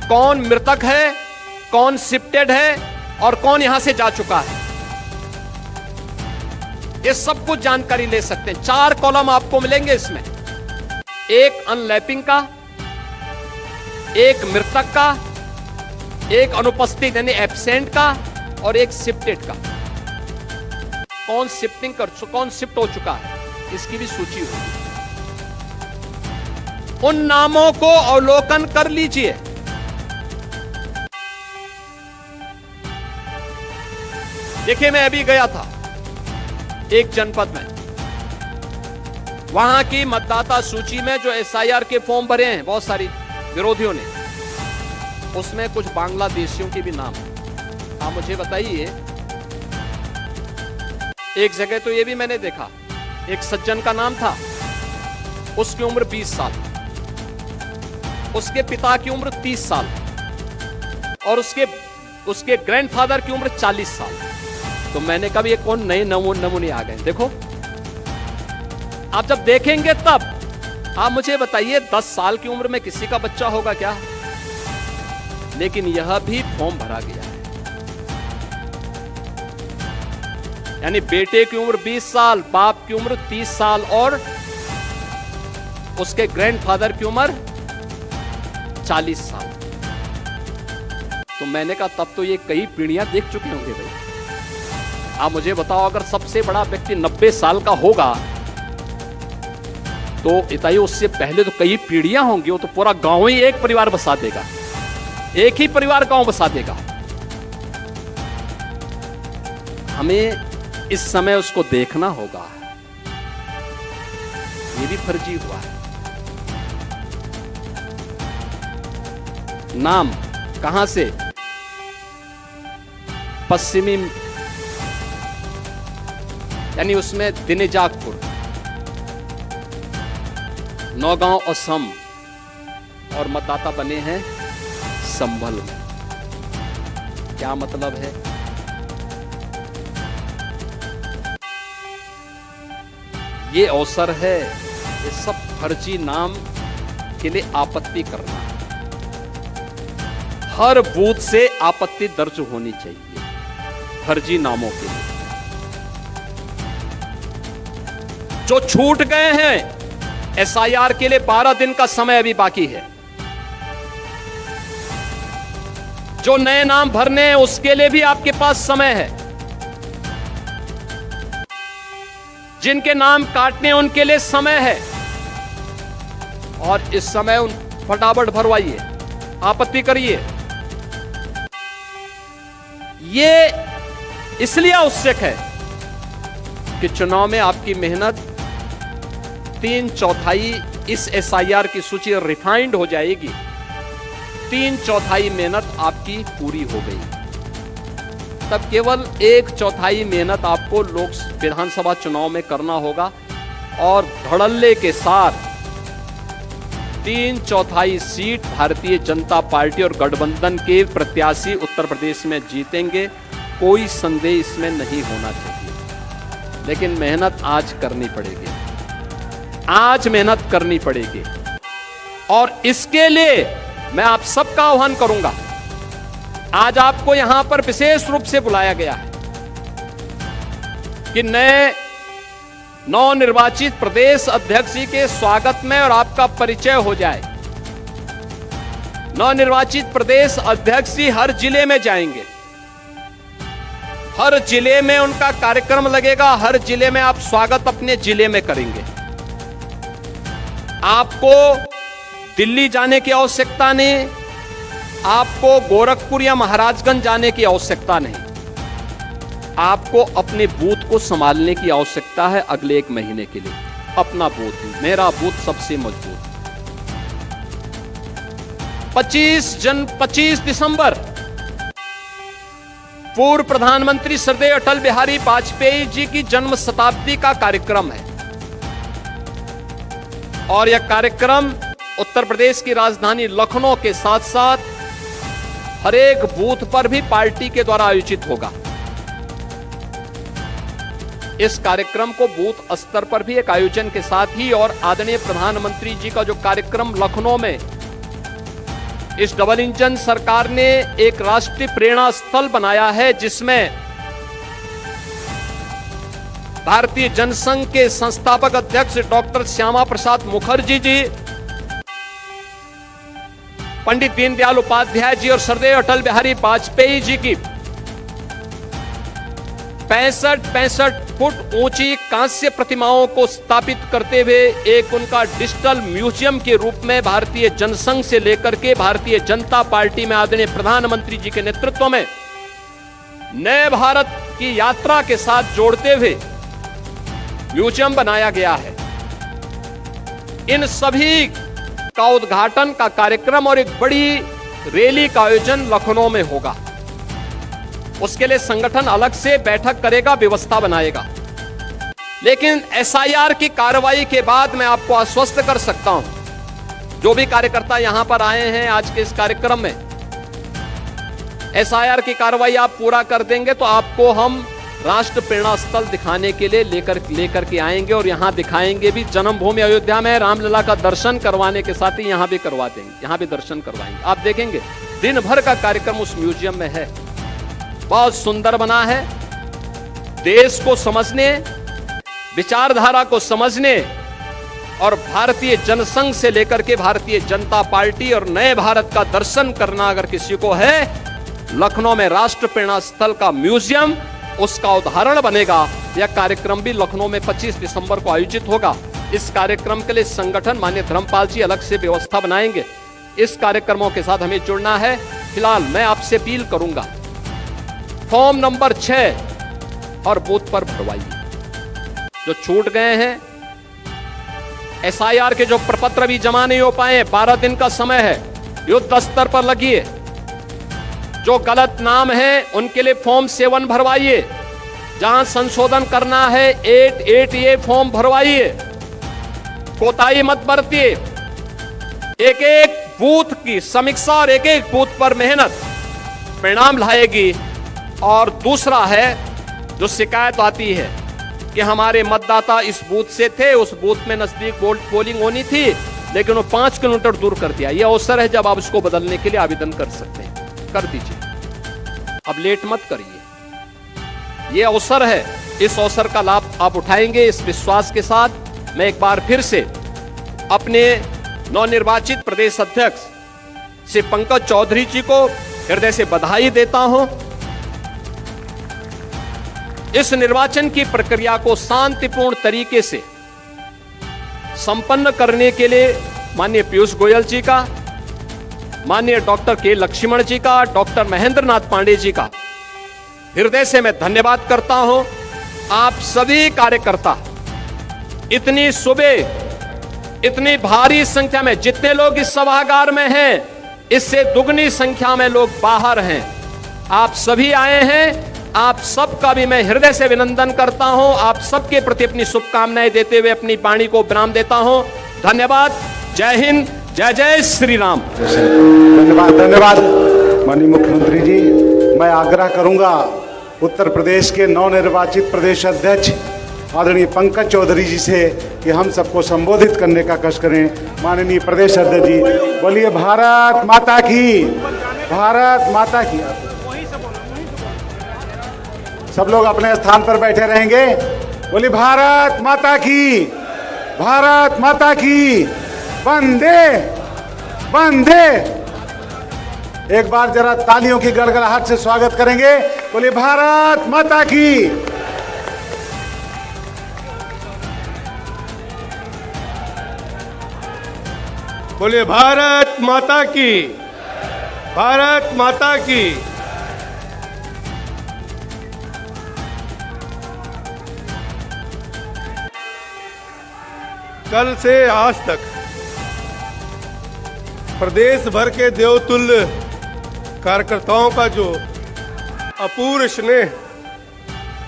कौन मृतक है, कौन शिफ्टेड है और कौन यहां से जा चुका है। ये सब कुछ जानकारी ले सकते हैं। 4 कॉलम आपको मिलेंगे इसमें, एक अनलैपिंग का, एक मृतक का, एक अनुपस्थित यानी एब्सेंट का और एक शिफ्टेड का। कौन कौन शिफ्ट हो चुका है, इसकी भी सूची होगी। उन नामों को अवलोकन कर लीजिए। देखिए, मैं अभी गया था एक जनपद में, वहां की मतदाता सूची में जो एसआईआर के फॉर्म भरे हैं बहुत सारी विरोधियों ने, उसमें कुछ बांग्लादेशियों के भी नाम है। आप मुझे बताइए, एक जगह तो ये भी मैंने देखा, एक सज्जन का नाम था, उसकी उम्र 20 साल, उसके पिता की उम्र 30 साल और उसके ग्रैंडफादर की उम्र 40 साल। तो मैंने कहा ये कौन नए नमूने आ गए। देखो, आप जब देखेंगे तब आप मुझे बताइए 10 साल की उम्र में किसी का बच्चा होगा क्या? लेकिन यह भी फॉर्म भरा गया है। यानी बेटे की उम्र 20 साल, बाप की उम्र 30 साल और उसके ग्रैंडफादर की उम्र 40 साल। तो मैंने कहा तब तो ये कई पीढ़ियां देख चुके होंगे भाई। आप मुझे बताओ, अगर सबसे बड़ा व्यक्ति 90 साल का होगा तो इताई उससे पहले तो कई पीढ़ियां होंगी। वो तो पूरा गांव ही एक परिवार बसा देगा, एक ही परिवार गांव बसा देगा। हमें इस समय उसको देखना होगा। ये भी फर्जी हुआ है। नाम कहां से? पश्चिमी, यानी उसमें दिनेजागपुर, नौगांव असम, और मतदाता बने हैं संभल में। क्या मतलब है? ये अवसर है ये सब फर्जी नाम के लिए आपत्ति करना। हर बूथ से आपत्ति दर्ज होनी चाहिए फर्जी नामों के लिए। जो छूट गए हैं, एसआईआर के लिए 12 दिन का समय अभी बाकी है। जो नए नाम भरने हैं उसके लिए भी आपके पास समय है। जिनके नाम काटने हैं उनके लिए समय है। और इस समय उन फटाफट भरवाइए, आपत्ति करिए। ये इसलिए आवश्यक है कि चुनाव में आपकी मेहनत 3/4 इस एसआईआर की सूची रिफाइंड हो जाएगी। 3/4 मेहनत आपकी पूरी हो गई। तब केवल 1/4 मेहनत आपको विधानसभा चुनाव में करना होगा और धड़ल्ले के साथ 3/4 सीट भारतीय जनता पार्टी और गठबंधन के प्रत्याशी उत्तर प्रदेश में जीतेंगे। कोई संदेह इसमें नहीं होना चाहिए। लेकिन मेहनत आज करनी पड़ेगी, आज मेहनत करनी पड़ेगी। और इसके लिए मैं आप सबका आह्वान करूंगा, आज आपको यहां पर विशेष रूप से बुलाया गया है कि नए नवनिर्वाचित प्रदेश अध्यक्ष जी के स्वागत में और आपका परिचय हो जाए। नवनिर्वाचित प्रदेश अध्यक्ष जी हर जिले में जाएंगे, हर जिले में उनका कार्यक्रम लगेगा, हर जिले में आप स्वागत अपने जिले में करेंगे। आपको दिल्ली जाने की आवश्यकता नहीं, आपको गोरखपुर या महाराजगंज जाने की आवश्यकता नहीं, आपको अपने बूथ को संभालने की आवश्यकता है अगले 1 महीने के लिए। अपना बूथ, मेरा बूथ सबसे मजबूत। 25 दिसंबर पूर्व प्रधानमंत्री श्रद्धेय अटल बिहारी वाजपेयी जी की जन्म शताब्दी का कार्यक्रम है और यह कार्यक्रम उत्तर प्रदेश की राजधानी लखनऊ के साथ साथ हर एक बूथ पर भी पार्टी के द्वारा आयोजित होगा। इस कार्यक्रम को बूथ स्तर पर भी एक आयोजन के साथ ही और आदरणीय प्रधानमंत्री जी का जो कार्यक्रम लखनऊ में इस डबल इंजन सरकार ने एक राष्ट्रीय प्रेरणा स्थल बनाया है, जिसमें भारतीय जनसंघ के संस्थापक अध्यक्ष डॉक्टर श्यामा प्रसाद मुखर्जी जी, पंडित दीनदयाल उपाध्याय जी और श्रद्धेय अटल बिहारी वाजपेयी जी की 65 फुट ऊंची कांस्य प्रतिमाओं को स्थापित करते हुए एक उनका डिजिटल म्यूजियम के रूप में भारतीय जनसंघ से लेकर के भारतीय जनता पार्टी में आदरणीय प्रधानमंत्री जी के नेतृत्व में नए भारत की यात्रा के साथ जोड़ते हुए म्यूजियम बनाया गया है। इन सभी का उद्घाटन का कार्यक्रम और एक बड़ी रैली का आयोजन लखनऊ में होगा। उसके लिए संगठन अलग से बैठक करेगा, व्यवस्था बनाएगा। लेकिन एसआईआर की कार्रवाई के बाद मैं आपको आश्वस्त कर सकता हूं, जो भी कार्यकर्ता यहां पर आए हैं आज के इस कार्यक्रम में, एसआईआर की कार्रवाई आप पूरा कर देंगे तो आपको हम राष्ट्र प्रेरणा स्थल दिखाने के लिए लेकर के आएंगे और यहां दिखाएंगे भी। जन्मभूमि अयोध्या में रामलला का दर्शन करवाने के साथ ही यहां भी करवा देंगे, यहां भी दर्शन करवाएंगे। आप देखेंगे दिन भर का कार्यक्रम उस म्यूजियम में है। बहुत सुंदर बना है। देश को समझने, विचारधारा को समझने और भारतीय जनसंघ से लेकर के भारतीय जनता पार्टी और नए भारत का दर्शन करना अगर किसी को है, लखनऊ में राष्ट्र प्रेरणा स्थल का म्यूजियम उसका उदाहरण बनेगा। यह कार्यक्रम भी लखनऊ में 25 दिसंबर को आयोजित होगा। इस कार्यक्रम के लिए संगठन माननीय धर्मपाल जी अलग से व्यवस्था बनाएंगे। इस कार्यक्रमों के साथ हमें जुड़ना है। फिलहाल मैं आपसे अपील करूंगा, फॉर्म नंबर 6 और बूथ पर भरवाइए। जो छूट गए हैं, एसआईआर के जो प्रपत्र भी जमा नहीं हो पाए, 12 दिन का समय है, युद्ध स्तर पर लगिए। जो गलत नाम है उनके लिए फॉर्म 7 भरवाइए। जहां संशोधन करना है 8A फॉर्म भरवाइए। कोताही मत बरतिए। एक एक बूथ की समीक्षा और एक एक बूथ पर मेहनत परिणाम लाएगी। और दूसरा है, जो शिकायत आती है कि हमारे मतदाता इस बूथ से थे, उस बूथ में नजदीक पोलिंग होनी थी लेकिन वो 5 किलोमीटर दूर कर दिया। यह अवसर है जब आप उसको बदलने के लिए आवेदन कर सकते हैं, कर दीजिए। अब लेट मत करिए, यह अवसर है। इस अवसर का लाभ आप उठाएंगे इस विश्वास के साथ। मैं एक बार फिर से अपने नवनिर्वाचित प्रदेश अध्यक्ष श्री पंकज चौधरी जी को हृदय से बधाई देता हूं। इस निर्वाचन की प्रक्रिया को शांतिपूर्ण तरीके से संपन्न करने के लिए माननीय पीयूष गोयल जी का, माननीय डॉक्टर के लक्ष्मण जी का, डॉक्टर महेंद्र नाथ पांडे जी का हृदय से मैं धन्यवाद करता हूं। आप सभी कार्यकर्ता इतनी सुबह इतनी भारी संख्या में, जितने लोग इस सभागार में हैं इससे दुगनी संख्या में लोग बाहर हैं, आप सभी आए हैं। आप सबका भी मैं हृदय से अभिनंदन करता हूं। आप सबके प्रति अपनी शुभकामनाएं देते हुए अपनी वाणी को विराम देता हूं। धन्यवाद। जय हिंद, जय जय श्री राम। धन्यवाद माननीय मुख्यमंत्री जी। मैं आग्रह करूंगा उत्तर प्रदेश के नवनिर्वाचित प्रदेश अध्यक्ष आदरणीय पंकज चौधरी जी से कि हम सबको संबोधित करने का कष्ट करें। माननीय प्रदेश अध्यक्ष जी, बोलिए भारत माता की, भारत माता की। सब लोग अपने स्थान पर बैठे रहेंगे। बोलिए भारत माता की, भारत माता की, वंदे वंदे। एक बार जरा तालियों की गड़गड़ाहट से स्वागत करेंगे। बोलिए भारत माता की। बोलिए भारत माता की, भारत माता की। कल से आज तक प्रदेश भर के देवतुल्य कार्यकर्ताओं का जो अपूर्व स्नेह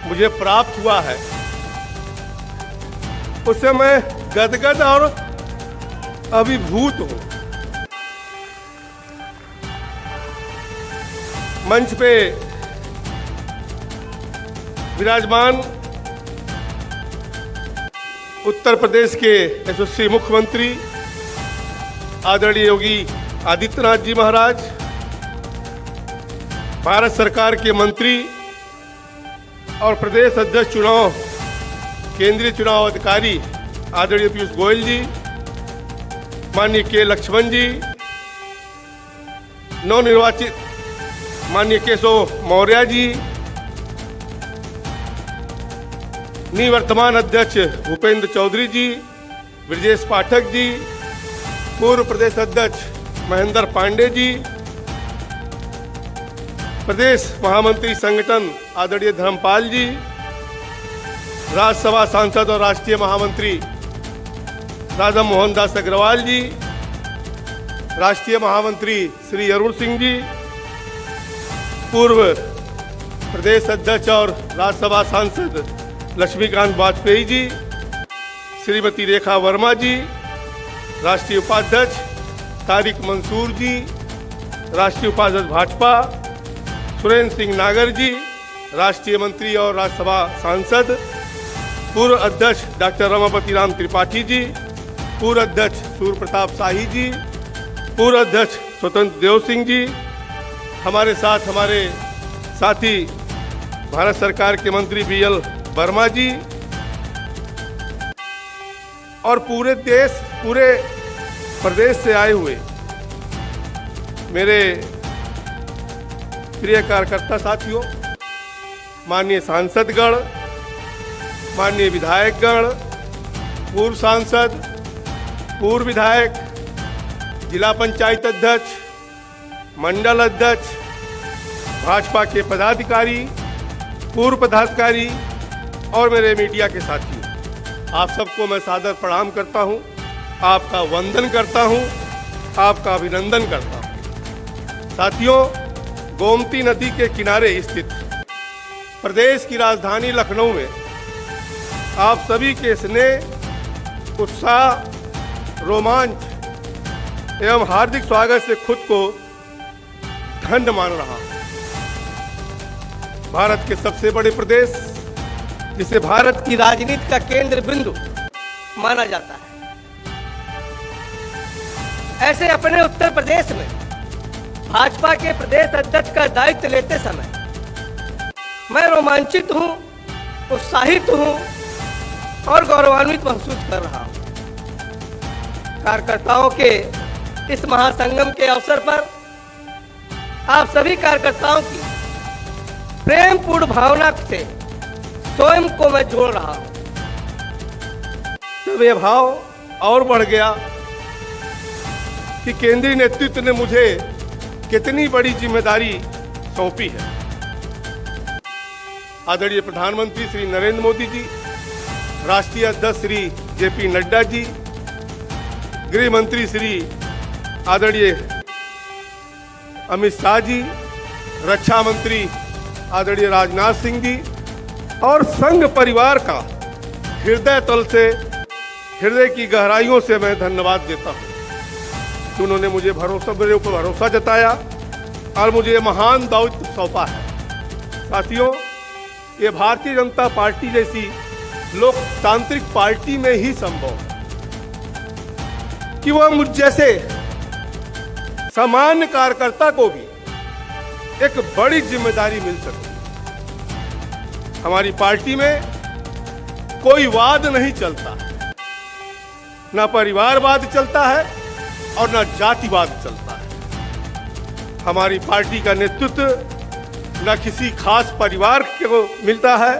मुझे प्राप्त हुआ है, उससे मैं गदगद और अभिभूत हूं। मंच पे विराजमान उत्तर प्रदेश के यशस्वी मुख्यमंत्री आदरणीय योगी आदित्यनाथ जी महाराज, भारत सरकार के मंत्री और प्रदेश अध्यक्ष चुनाव केंद्रीय चुनाव अधिकारी आदरणीय पीयूष गोयल जी, माननीय के लक्ष्मण जी, नवनिर्वाचित माननीय केशव मौर्य जी, निवर्तमान अध्यक्ष भूपेंद्र चौधरी जी, ब्रजेश पाठक जी, पूर्व प्रदेश अध्यक्ष महेंद्र पांडे जी, प्रदेश महामंत्री संगठन आदरणीय धर्मपाल जी, राज्यसभा सांसद और राष्ट्रीय महामंत्री राधा मोहन दास अग्रवाल जी, राष्ट्रीय महामंत्री श्री अरुण सिंह जी, पूर्व प्रदेश अध्यक्ष और राज्यसभा सांसद लक्ष्मीकांत वाजपेयी जी, श्रीमती रेखा वर्मा जी, राष्ट्रीय उपाध्यक्ष तारिक मंसूर जी, राष्ट्रीय उपाध्यक्ष भाजपा सुरेंद्र सिंह नागर जी, राष्ट्रीय मंत्री और राज्यसभा सांसद पूर्व अध्यक्ष डॉक्टर रमापति राम त्रिपाठी जी, पूर्व अध्यक्ष सूर्य प्रताप शाही जी, पूर्व अध्यक्ष स्वतंत्र देव सिंह जी, हमारे साथ हमारे साथी भारत सरकार के मंत्री BL वर्मा जी, और पूरे प्रदेश से आए हुए मेरे प्रिय कार्यकर्ता साथियों, माननीय सांसदगण, माननीय विधायकगण, पूर्व सांसद, पूर्व विधायक, जिला पंचायत अध्यक्ष, मंडल अध्यक्ष, भाजपा के पदाधिकारी, पूर्व पदाधिकारी और मेरे मीडिया के साथियों, आप सबको मैं सादर प्रणाम करता हूं, आपका वंदन करता हूं, आपका अभिनंदन करता हूं। साथियों, गोमती नदी के किनारे स्थित प्रदेश की राजधानी लखनऊ में आप सभी के स्नेह, उत्साह, रोमांच एवं हार्दिक स्वागत से खुद को धन्य मान रहा हूं। भारत के सबसे बड़े प्रदेश, जिसे भारत की राजनीति का केंद्र बिंदु माना जाता है, ऐसे अपने उत्तर प्रदेश में भाजपा के प्रदेश अध्यक्ष का दायित्व लेते समय मैं रोमांचित हूं, उत्साहित हूं और गौरवान्वित महसूस कर रहा हूं। कार्यकर्ताओं के इस महासंगम के अवसर पर आप सभी कार्यकर्ताओं की प्रेमपूर्ण भावना से स्वयं को मैं जोड़ रहा हूं। तब यह भाव और बढ़ गया कि केंद्रीय नेतृत्व ने मुझे कितनी बड़ी जिम्मेदारी सौंपी है। आदरणीय प्रधानमंत्री श्री नरेंद्र मोदी जी, राष्ट्रीय अध्यक्ष श्री JP नड्डा जी, गृह मंत्री श्री आदरणीय अमित शाह जी, रक्षा मंत्री आदरणीय राजनाथ सिंह जी और संघ परिवार का हृदय तल से, हृदय की गहराइयों से मैं धन्यवाद देता हूं कि उन्होंने मुझे मेरे ऊपर भरोसा जताया और मुझे ये महान दायित्व सौंपा है। साथियों, ये भारतीय जनता पार्टी जैसी लोकतांत्रिक पार्टी में ही संभव है कि वह मुझ जैसे सामान्य कार्यकर्ता को भी एक बड़ी जिम्मेदारी मिल सकती है। हमारी पार्टी में कोई वाद नहीं चलता, ना परिवारवाद चलता है और ना जातिवाद चलता है। हमारी पार्टी का नेतृत्व न किसी खास परिवार को मिलता है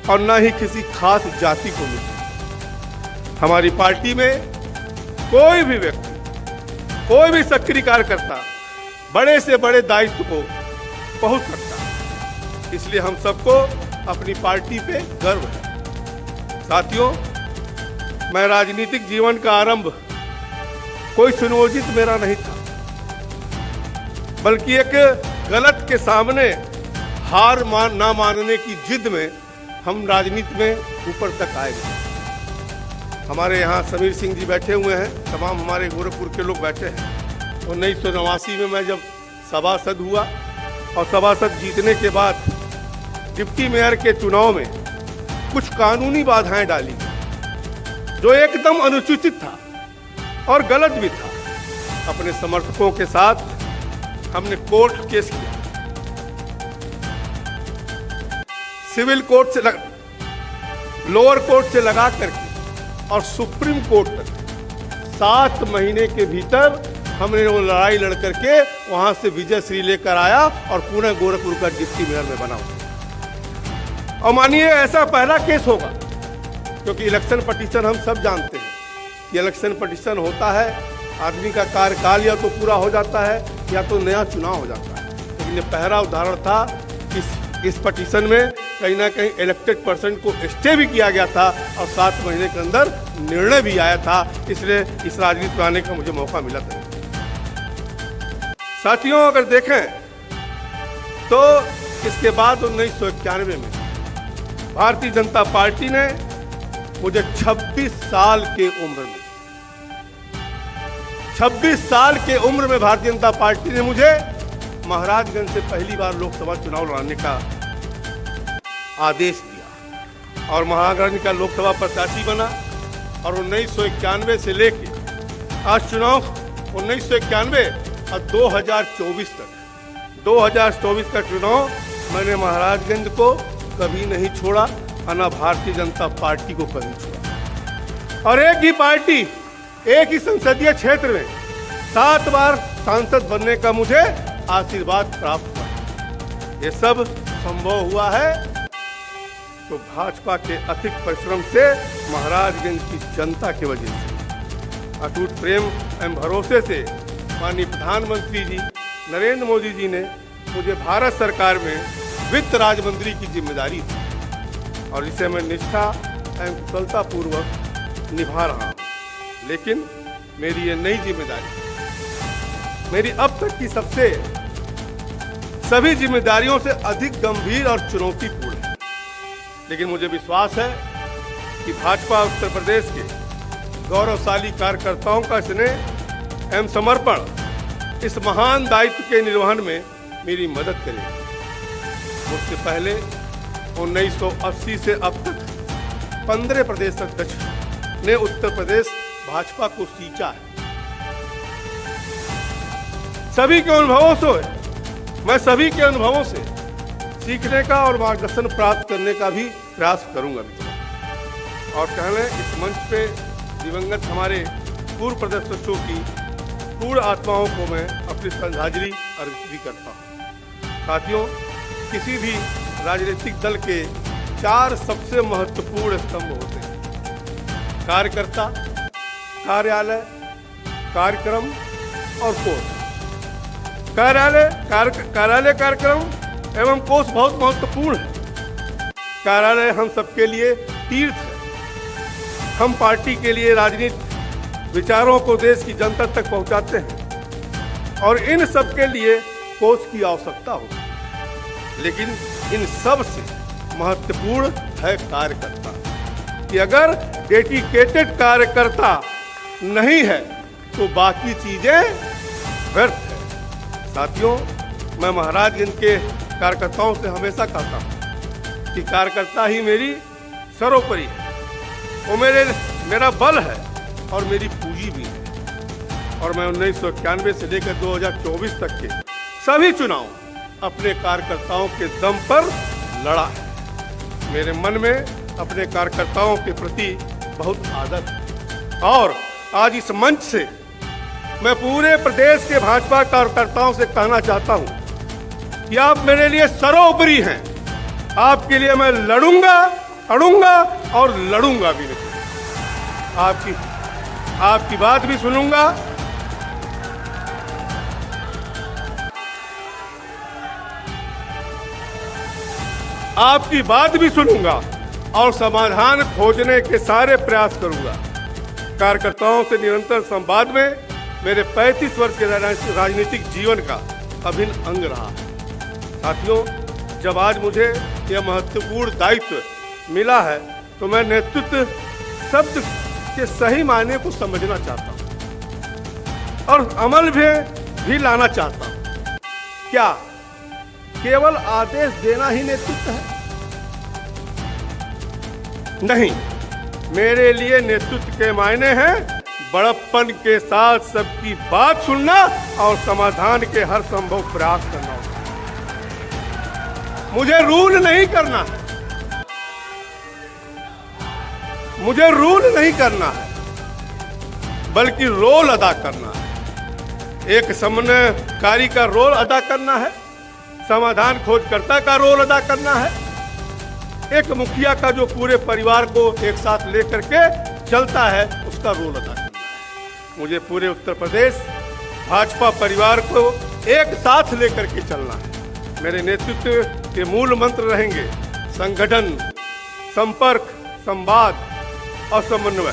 और न ही किसी खास जाति को मिलता है। हमारी पार्टी में कोई भी व्यक्ति, कोई भी सक्रिय कार्यकर्ता बड़े से बड़े दायित्व को पहुंच सकता है। इसलिए हम सबको अपनी पार्टी पे गर्व है। साथियों, मैं राजनीतिक जीवन का आरंभ कोई सुनियोजित मेरा नहीं था, बल्कि एक गलत के सामने हार ना मानने की जिद में हम राजनीति में ऊपर तक आए। हमारे यहाँ समीर सिंह जी बैठे हुए हैं, तमाम हमारे गोरखपुर के लोग बैठे हैं। 1989 में मैं जब सभासद हुआ और सभासद जीतने के बाद डिप्टी मेयर के चुनाव में कुछ कानूनी बाधाएं डाली जो एकदम अनुचित था और गलत भी था। अपने समर्थकों के साथ हमने कोर्ट केस किया, सिविल कोर्ट से लोअर कोर्ट से लगा करके और सुप्रीम कोर्ट तक 7 महीने के भीतर हमने वो लड़ाई लड़ करके वहां से विजय श्री लेकर आया और पूरे गोरखपुर का डिप्टी मेयर में बना। और मानिए ऐसा पहला केस होगा, क्योंकि इलेक्शन पटिशन हम सब जानते हैं कि इलेक्शन पटिशन होता है, आदमी का कार्यकाल या तो पूरा हो जाता है या तो नया चुनाव हो जाता है। लेकिन ये पहला उदाहरण था कि इस पटिशन में कहीं ना कहीं इलेक्टेड पर्सन को स्टे भी किया गया था और 7 महीने के अंदर निर्णय भी आया था। इसलिए इस राजनीति में आने का मुझे मौका मिला था। साथियों, अगर देखें तो इसके बाद 1991 में भारतीय जनता पार्टी ने मुझे 26 साल के उम्र में 26 साल के उम्र में भारतीय जनता पार्टी ने मुझे महाराजगंज से पहली बार लोकसभा चुनाव लड़ने का आदेश दिया और महाराजगंज का लोकसभा प्रत्याशी बना। और 1991 से लेके आज चुनाव 1991 और 2024 तक 2024 का चुनाव मैंने महाराजगंज को कभी नहीं छोड़ा और न भारतीय जनता पार्टी को कभी छोड़ा। और एक ही पार्टी, एक ही संसदीय क्षेत्र में 7 बार सांसद बनने का मुझे आशीर्वाद प्राप्त हुआ। ये सब संभव हुआ है तो भाजपा के अथिक परिश्रम से, महाराजगंज की जनता की वजह से, अटूट प्रेम एवं भरोसे से माननीय प्रधानमंत्री जी नरेंद्र मोदी जी ने मुझे भारत सरकार में वित्त राज्य मंत्री की जिम्मेदारी दी और इसे मैं निष्ठा एवं कुशलतापूर्वक निभा रहा हूँ। लेकिन मेरी ये नई जिम्मेदारी मेरी अब तक की सभी जिम्मेदारियों से अधिक गंभीर और चुनौतीपूर्ण है। लेकिन मुझे विश्वास है कि भाजपा उत्तर प्रदेश के गौरवशाली कार्यकर्ताओं का स्नेह एवं समर्पण इस महान दायित्व के निर्वहन में मेरी मदद करेगी। मुझसे पहले 1980 से अब तक 15 प्रदेश अध्यक्ष ने उत्तर प्रदेश भाजपा को सींचा है। सभी के अनुभवों से मैं सभी के अनुभवों से सीखने का और मार्गदर्शन प्राप्त करने का भी प्रयास करूंगा। और कहने इस मंच पे दिवंगत हमारे पूर्व प्रदेशों की पूर्ण आत्माओं को मैं अपनी श्रद्धांजलि अर्पित भी करता हूँ। साथियों, किसी भी राजनीतिक दल के 4 सबसे महत्वपूर्ण स्तंभ होते हैं: कार्यकर्ता, कार्यालय, कार्यक्रम और कोष। कार्यालय कार्यक्रम एवं कोष बहुत महत्वपूर्ण है। कार्यालय हम सबके लिए तीर्थ है। हम पार्टी के लिए राजनीतिक विचारों को देश की जनता तक पहुंचाते हैं और इन सब के लिए कोष की आवश्यकता होती है। लेकिन इन सब से महत्वपूर्ण है कार्यकर्ता, कि अगर डेडिकेटेड कार्यकर्ता नहीं है तो बाकी चीजें व्यर्थ है। साथियों, मैं महाराजगंज के कार्यकर्ताओं से हमेशा कहता हूं कि कार्यकर्ता ही मेरी सर्वोपरि है। वो मेरा बल है और मेरी पूंजी भी है। और मैं 1991 से लेकर 2024 तक के सभी चुनाव अपने कार्यकर्ताओं के दम पर लड़ा है। मेरे मन में अपने कार्यकर्ताओं के प्रति बहुत आदर है और आज इस मंच से मैं पूरे प्रदेश के भाजपा कार्यकर्ताओं से कहना चाहता हूं कि आप मेरे लिए सर्वोपरि हैं। आपके लिए मैं लड़ूंगा, अड़ूंगा और लड़ूंगा भी नहीं। आपकी बात भी सुनूंगा, आपकी बात भी सुनूंगा और समाधान खोजने के सारे प्रयास करूंगा। कार्यकर्ताओं से निरंतर संवाद में मेरे 35 वर्ष के राजनीतिक जीवन का अभिन्न अंग रहा है। साथियों, जब आज मुझे यह महत्वपूर्ण दायित्व मिला है तो मैं नेतृत्व शब्द के सही मायने को समझना चाहता हूं और अमल भी लाना चाहता हूं। क्या केवल आदेश देना ही नेतृत्व है? नहीं, मेरे लिए नेतृत्व के मायने हैं बड़प्पन के साथ सबकी बात सुनना और समाधान के हर संभव प्रयास करना होगा। मुझे रूल नहीं करना है, मुझे रूल नहीं करना है, बल्कि रोल अदा करना है। एक समन्वयकारी का रोल अदा करना है, समाधान खोजकर्ता का रोल अदा करना है, एक मुखिया का जो पूरे परिवार को एक साथ लेकर के चलता है उसका रोल अदा करना है। मुझे पूरे उत्तर प्रदेश भाजपा परिवार को एक साथ लेकर के चलना है। मेरे नेतृत्व के मूल मंत्र रहेंगे संगठन, संपर्क, संवाद और समन्वय।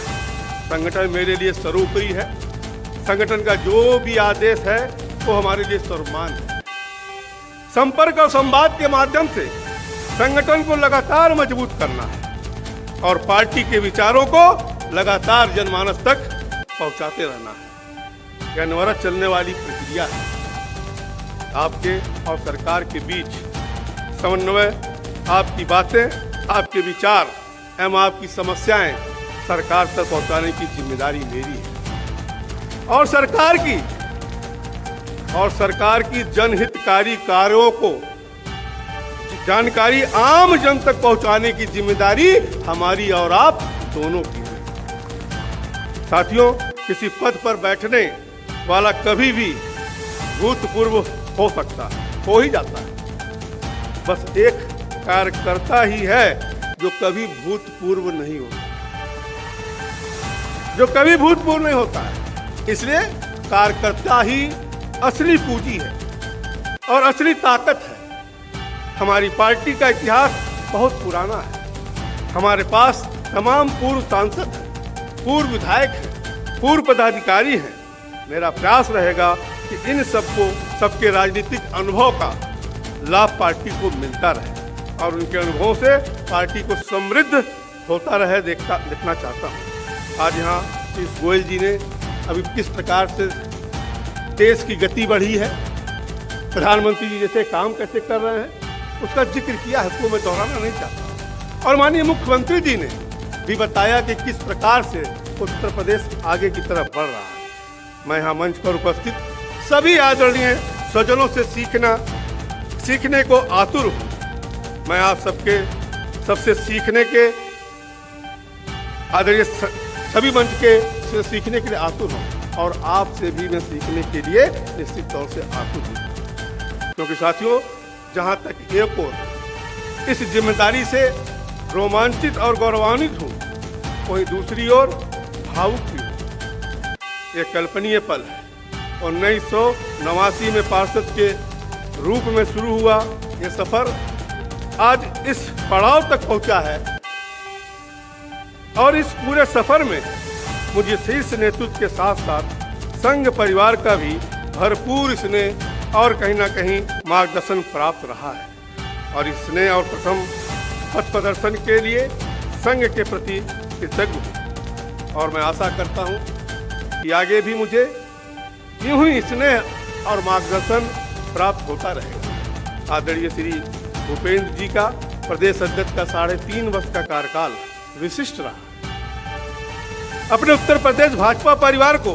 संगठन मेरे लिए सर्वोपरि है। संगठन का जो भी आदेश है वो हमारे लिए सर्वमान्य है। संपर्क और संवाद के माध्यम से संगठन को लगातार मजबूत करना है और पार्टी के विचारों को लगातार जनमानस तक पहुंचाते रहना है। यह अनवरत चलने वाली प्रक्रिया है। आपके और सरकार के बीच समन्वय, आपकी बातें, आपके विचार एवं आपकी समस्याएं सरकार तक पहुंचाने की जिम्मेदारी मेरी है और सरकार की जनहितकारी कार्यों को जानकारी आम जन तक पहुंचाने की जिम्मेदारी हमारी और आप दोनों की है। साथियों, किसी पद पर बैठने वाला कभी भी भूतपूर्व हो सकता है, हो ही जाता है। बस एक कार्यकर्ता ही है जो कभी भूतपूर्व नहीं होता है। इसलिए कार्यकर्ता ही असली पूंजी है और असली ताकत है। हमारी पार्टी का इतिहास बहुत पुराना है। हमारे पास तमाम पूर्व सांसद हैं, पूर्व विधायक हैं, पूर्व पदाधिकारी हैं। मेरा प्रयास रहेगा कि इन सबके राजनीतिक अनुभव का लाभ पार्टी को मिलता रहे और उनके अनुभवों से पार्टी को समृद्ध होता रहे देखना चाहता हूँ। आज यहाँ इस गोयल जी ने अभी किस प्रकार से देश की गति बढ़ी है, प्रधानमंत्री जी जैसे काम कैसे कर रहे हैं, उसका जिक्र किया है, उसको मैं दोहराना नहीं चाहता। और माननीय मुख्यमंत्री जी ने भी बताया कि किस प्रकार से उत्तर प्रदेश आगे की तरफ बढ़ रहा है। मैं यहाँ मंच पर उपस्थित सभी आदरणीय स्वजनों से सीखने को आतुर हूँ। मैं आप सबसे सीखने के आदरणीय सभी मंच के से सीखने के लिए आतुर हूँ और आपसे भी मैं सीखने के लिए निश्चित तौर से आतुर हूँ। क्योंकि साथियों, जहाँ तक एक और इस जिम्मेदारी से रोमांचित और गौरवान्वित हूँ, वहीं दूसरी ओर भावुक भी हूँ। ये कल्पनीय पल है। 1989 में पार्षद के रूप में शुरू हुआ ये सफर आज इस पड़ाव तक पहुंचा है और इस पूरे सफर में मुझे शीर्ष नेतृत्व के साथ साथ संघ परिवार का भी भरपूर स्नेह और कहीं ना कहीं मार्गदर्शन प्राप्त रहा है और इस स्नेह और प्रथम पथ प्रदर्शन के लिए संघ के प्रति कृतज्ञ हूँ और मैं आशा करता हूँ कि आगे भी मुझे यूं ही स्नेह और मार्गदर्शन प्राप्त होता रहेगा। आदरणीय श्री भूपेंद्र जी का प्रदेश अध्यक्ष का 3.5 वर्ष का कार्यकाल विशिष्ट रहा। अपने उत्तर प्रदेश भाजपा परिवार को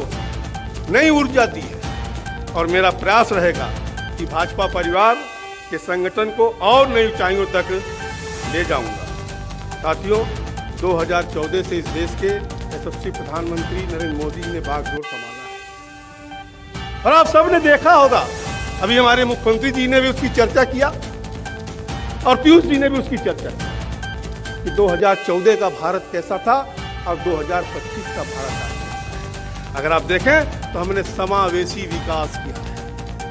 नई ऊर्जा दी है और मेरा प्रयास रहेगा कि भाजपा परिवार के संगठन को और नई ऊंचाइयों तक ले जाऊंगा। साथियों, 2014 से इस देश के यशस्वी प्रधानमंत्री नरेंद्र मोदी जी ने बागडोर संभाला है और आप सबने देखा होगा, अभी हमारे मुख्यमंत्री जी ने भी उसकी चर्चा किया और पीयूष जी ने भी उसकी चर्चा की कि 2014 का भारत कैसा था और 2025 का भारत कैसा है। अगर आप देखें तो हमने समावेशी विकास किया है।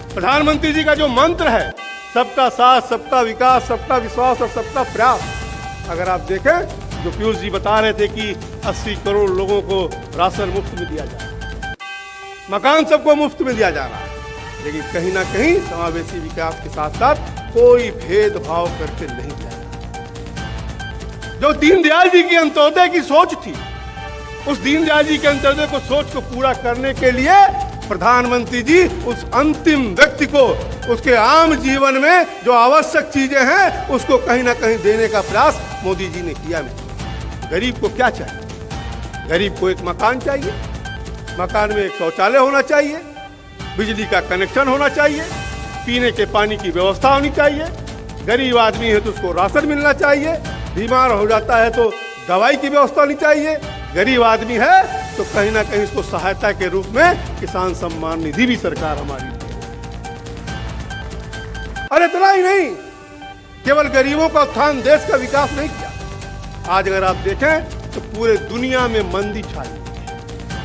प्रधानमंत्री जी का जो मंत्र है, सबका साथ, सबका विकास, सबका विश्वास और सबका प्रयास, अगर आप देखें जो पीयूष जी बता रहे थे कि 80 करोड़ लोगों को राशन मुफ्त में दिया जा रहा है, मकान सबको मुफ्त में दिया जा रहा है, लेकिन कहीं ना कहीं समावेशी विकास के साथ साथ कोई भेदभाव करके नहीं दिया जा। जो दीनदयाल जी की अंत्योदय की सोच थी, उस दीनदयाल जी के अंत्योदय को सोच को पूरा करने के लिए प्रधानमंत्री जी उस अंतिम व्यक्ति को उसके आम जीवन में जो आवश्यक चीजें हैं उसको कहीं ना कहीं देने का प्रयास मोदी जी ने किया। गरीब को क्या चाहिए? गरीब को एक मकान चाहिए, मकान में एक शौचालय होना चाहिए, बिजली का कनेक्शन होना चाहिए, पीने के पानी की व्यवस्था होनी चाहिए, गरीब आदमी है तो उसको राशन मिलना चाहिए, बीमार हो जाता है तो दवाई की व्यवस्था होनी चाहिए, गरीब आदमी है तो कहीं ना कहीं उसको सहायता के रूप में किसान सम्मान निधि भी सरकार हमारी दे। और इतना ही नहीं, केवल गरीबों का उत्थान, देश का विकास नहीं किया। आज अगर आप देखें तो पूरे दुनिया में मंदी छाई हुई है,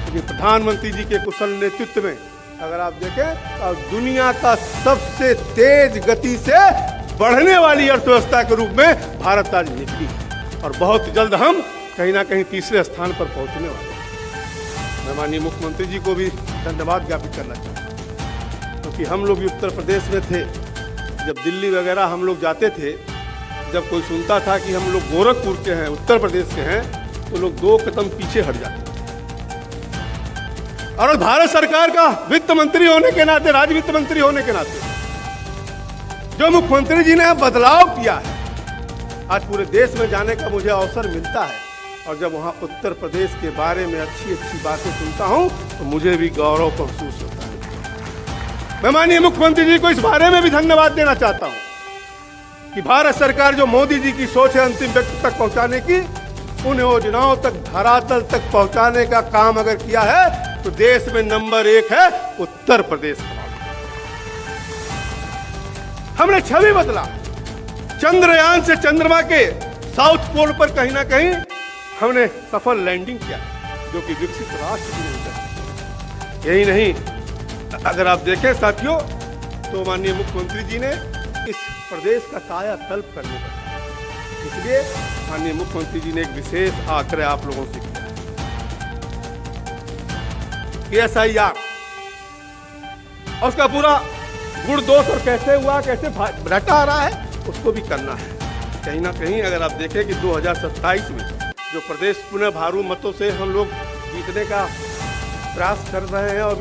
लेकिन प्रधानमंत्री जी के कुशल नेतृत्व में अगर आप देखें तो दुनिया का सबसे तेज गति से बढ़ने वाली अर्थव्यवस्था के रूप में भारत आज निकली है और बहुत जल्द हम कहीं ना कहीं तीसरे स्थान पर पहुंचने वाले हैं। मैं माननीय मुख्यमंत्री जी को भी धन्यवाद ज्ञापित करना चाहता हूँ, क्योंकि हम लोग भी उत्तर प्रदेश में थे, जब दिल्ली वगैरह हम लोग जाते थे, जब कोई सुनता था कि हम लोग गोरखपुर के हैं, उत्तर प्रदेश के हैं, तो लोग 2 कदम पीछे हट जाते थे। और भारत सरकार का वित्त मंत्री होने के नाते, राज्य वित्त मंत्री होने के नाते जो मुख्यमंत्री जी ने बदलाव किया है, आज पूरे देश में जाने का मुझे अवसर मिलता है और जब वहाँ उत्तर प्रदेश के बारे में अच्छी अच्छी बातें सुनता हूँ तो मुझे भी गौरव महसूस होता है। मैं माननीय मुख्यमंत्री जी को इस बारे में भी धन्यवाद देना चाहता हूँ कि भारत सरकार जो मोदी जी की सोच है अंतिम व्यक्ति तक पहुँचाने की, उन योजनाओं तक, धरातल तक पहुँचाने का काम अगर किया है तो देश में नंबर 1 है उत्तर प्रदेश। हमने छवि बदला, चंद्रयान से चंद्रमा के साउथ पोल पर कहीं ना कहीं हमने सफल लैंडिंग किया, जो कि विकसित राष्ट्र भी नहीं कर सकते। यही नहीं, अगर आप देखें साथियों तो माननीय मुख्यमंत्री जी ने इस प्रदेश का कायाकल्प करने का, इसलिए माननीय मुख्यमंत्री जी ने एक विशेष आग्रह आप लोगों से किया कि SIR और उसका पूरा गुण दोष और कैसे हुआ, कैसे रटा आ रहा है, उसको भी करना है। कहीं ना कहीं अगर आप देखें कि 2027 में जो प्रदेश पुनः भारू मतों से हम लोग जीतने का प्रयास कर रहे हैं और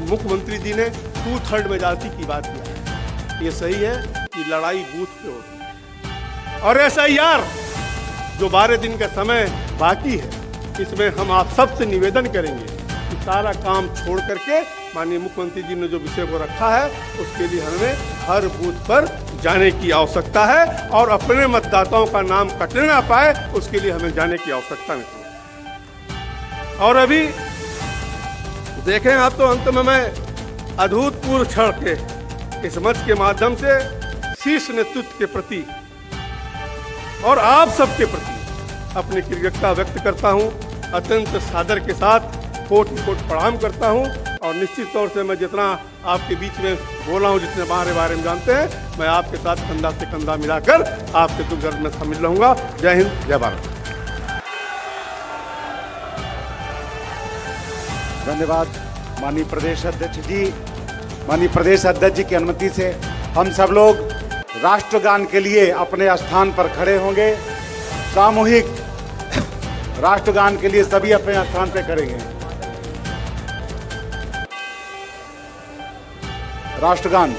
मुख्यमंत्री जी ने 2/3 मेजॉरिटी की बात किया है, ये सही है कि लड़ाई बूथ पे होती है। और SIR जो 12 दिन का समय बाकी है, इसमें हम आप सबसे निवेदन करेंगे कि सारा काम छोड़ करके माननीय मुख्यमंत्री जी ने जो विषय को रखा है उसके लिए हमें हर बूथ पर जाने की आवश्यकता है और अपने मतदाताओं का नाम कटने ना पाए उसके लिए हमें जाने की आवश्यकता नहीं। और अभी देखें आप तो अंत में मैं अभूतपूर्व क्षण के इस मंच के माध्यम से शीर्ष नेतृत्व के प्रति और आप सबके प्रति अपनी कृतज्ञता व्यक्त करता हूं। अत्यंत सादर के साथ कोट प्रणाम करता हूं और निश्चित तौर से मैं जितना आपके बीच में बोला हूं, जितने बारे में जानते हैं, मैं आपके साथ कंधा से कंधा मिलाकर आपके दुख दर्द में शामिल रहूंगा। जय हिंद, जय भारत। धन्यवाद माननीय प्रदेश अध्यक्ष जी। माननीय प्रदेश अध्यक्ष जी की अनुमति से हम सब लोग राष्ट्रगान के लिए अपने स्थान पर खड़े होंगे। सामूहिक राष्ट्रगान के लिए सभी अपने स्थान पर करेंगे। राष्ट्रगान।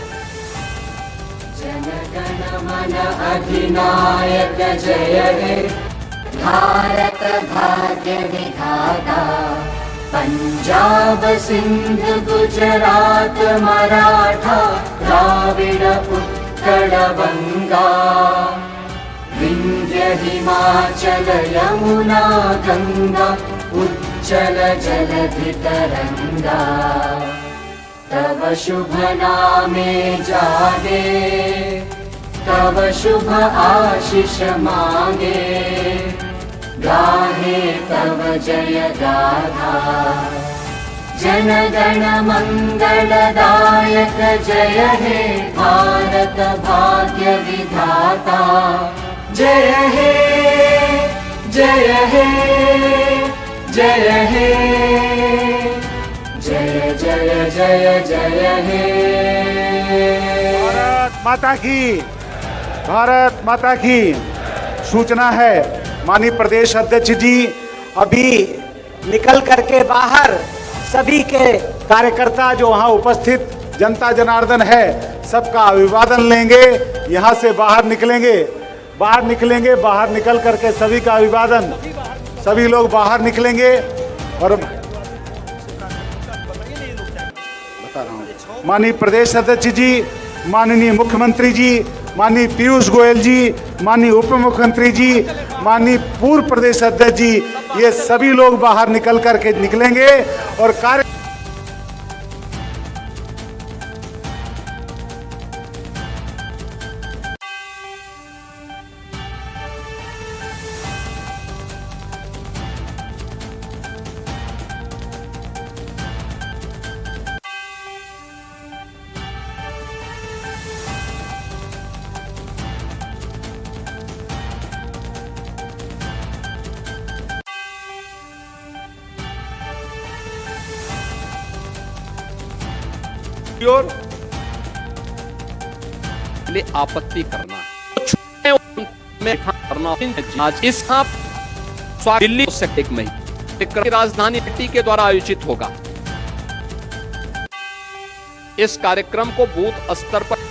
जन गण मन अधिनायक जय हे, भारत भाग्य विधाता पंजाब सिंध गुजरात मराठा द्राविड उत्कल बंगा विंध्य हिमाचल यमुना गंगा उज्जल जलधि तरंगा तव शुभ नामे जागे तव शुभ आशीष मांगे गाहे तव जय गाथा जन गण मंगलदायक जय हे भारत भाग्य विधाता जय हे जय हे जय हे जय जय जय जय हे। भारत माता की सूचना है। माननीय प्रदेश अध्यक्ष जी अभी निकल करके बाहर सभी के कार्यकर्ता जो वहाँ उपस्थित जनता जनार्दन है सबका अभिवादन लेंगे। यहाँ से बाहर निकलेंगे, बाहर निकल करके सभी का अभिवादन, सभी लोग बाहर निकलेंगे। और बता रहा हूँ, माननीय प्रदेश अध्यक्ष जी, माननीय मुख्यमंत्री जी, माननीय पीयूष गोयल जी, माननीय उप मुख्यमंत्री जी, माननीय पूर्व प्रदेश अध्यक्ष जी, ये सभी लोग बाहर निकल करके निकलेंगे और कार्य और लिए आपत्ति करना में करना आज इस दिल्ली से एक मई राजधानी दिल्ली के द्वारा आयोजित होगा। इस कार्यक्रम को बूथ स्तर पर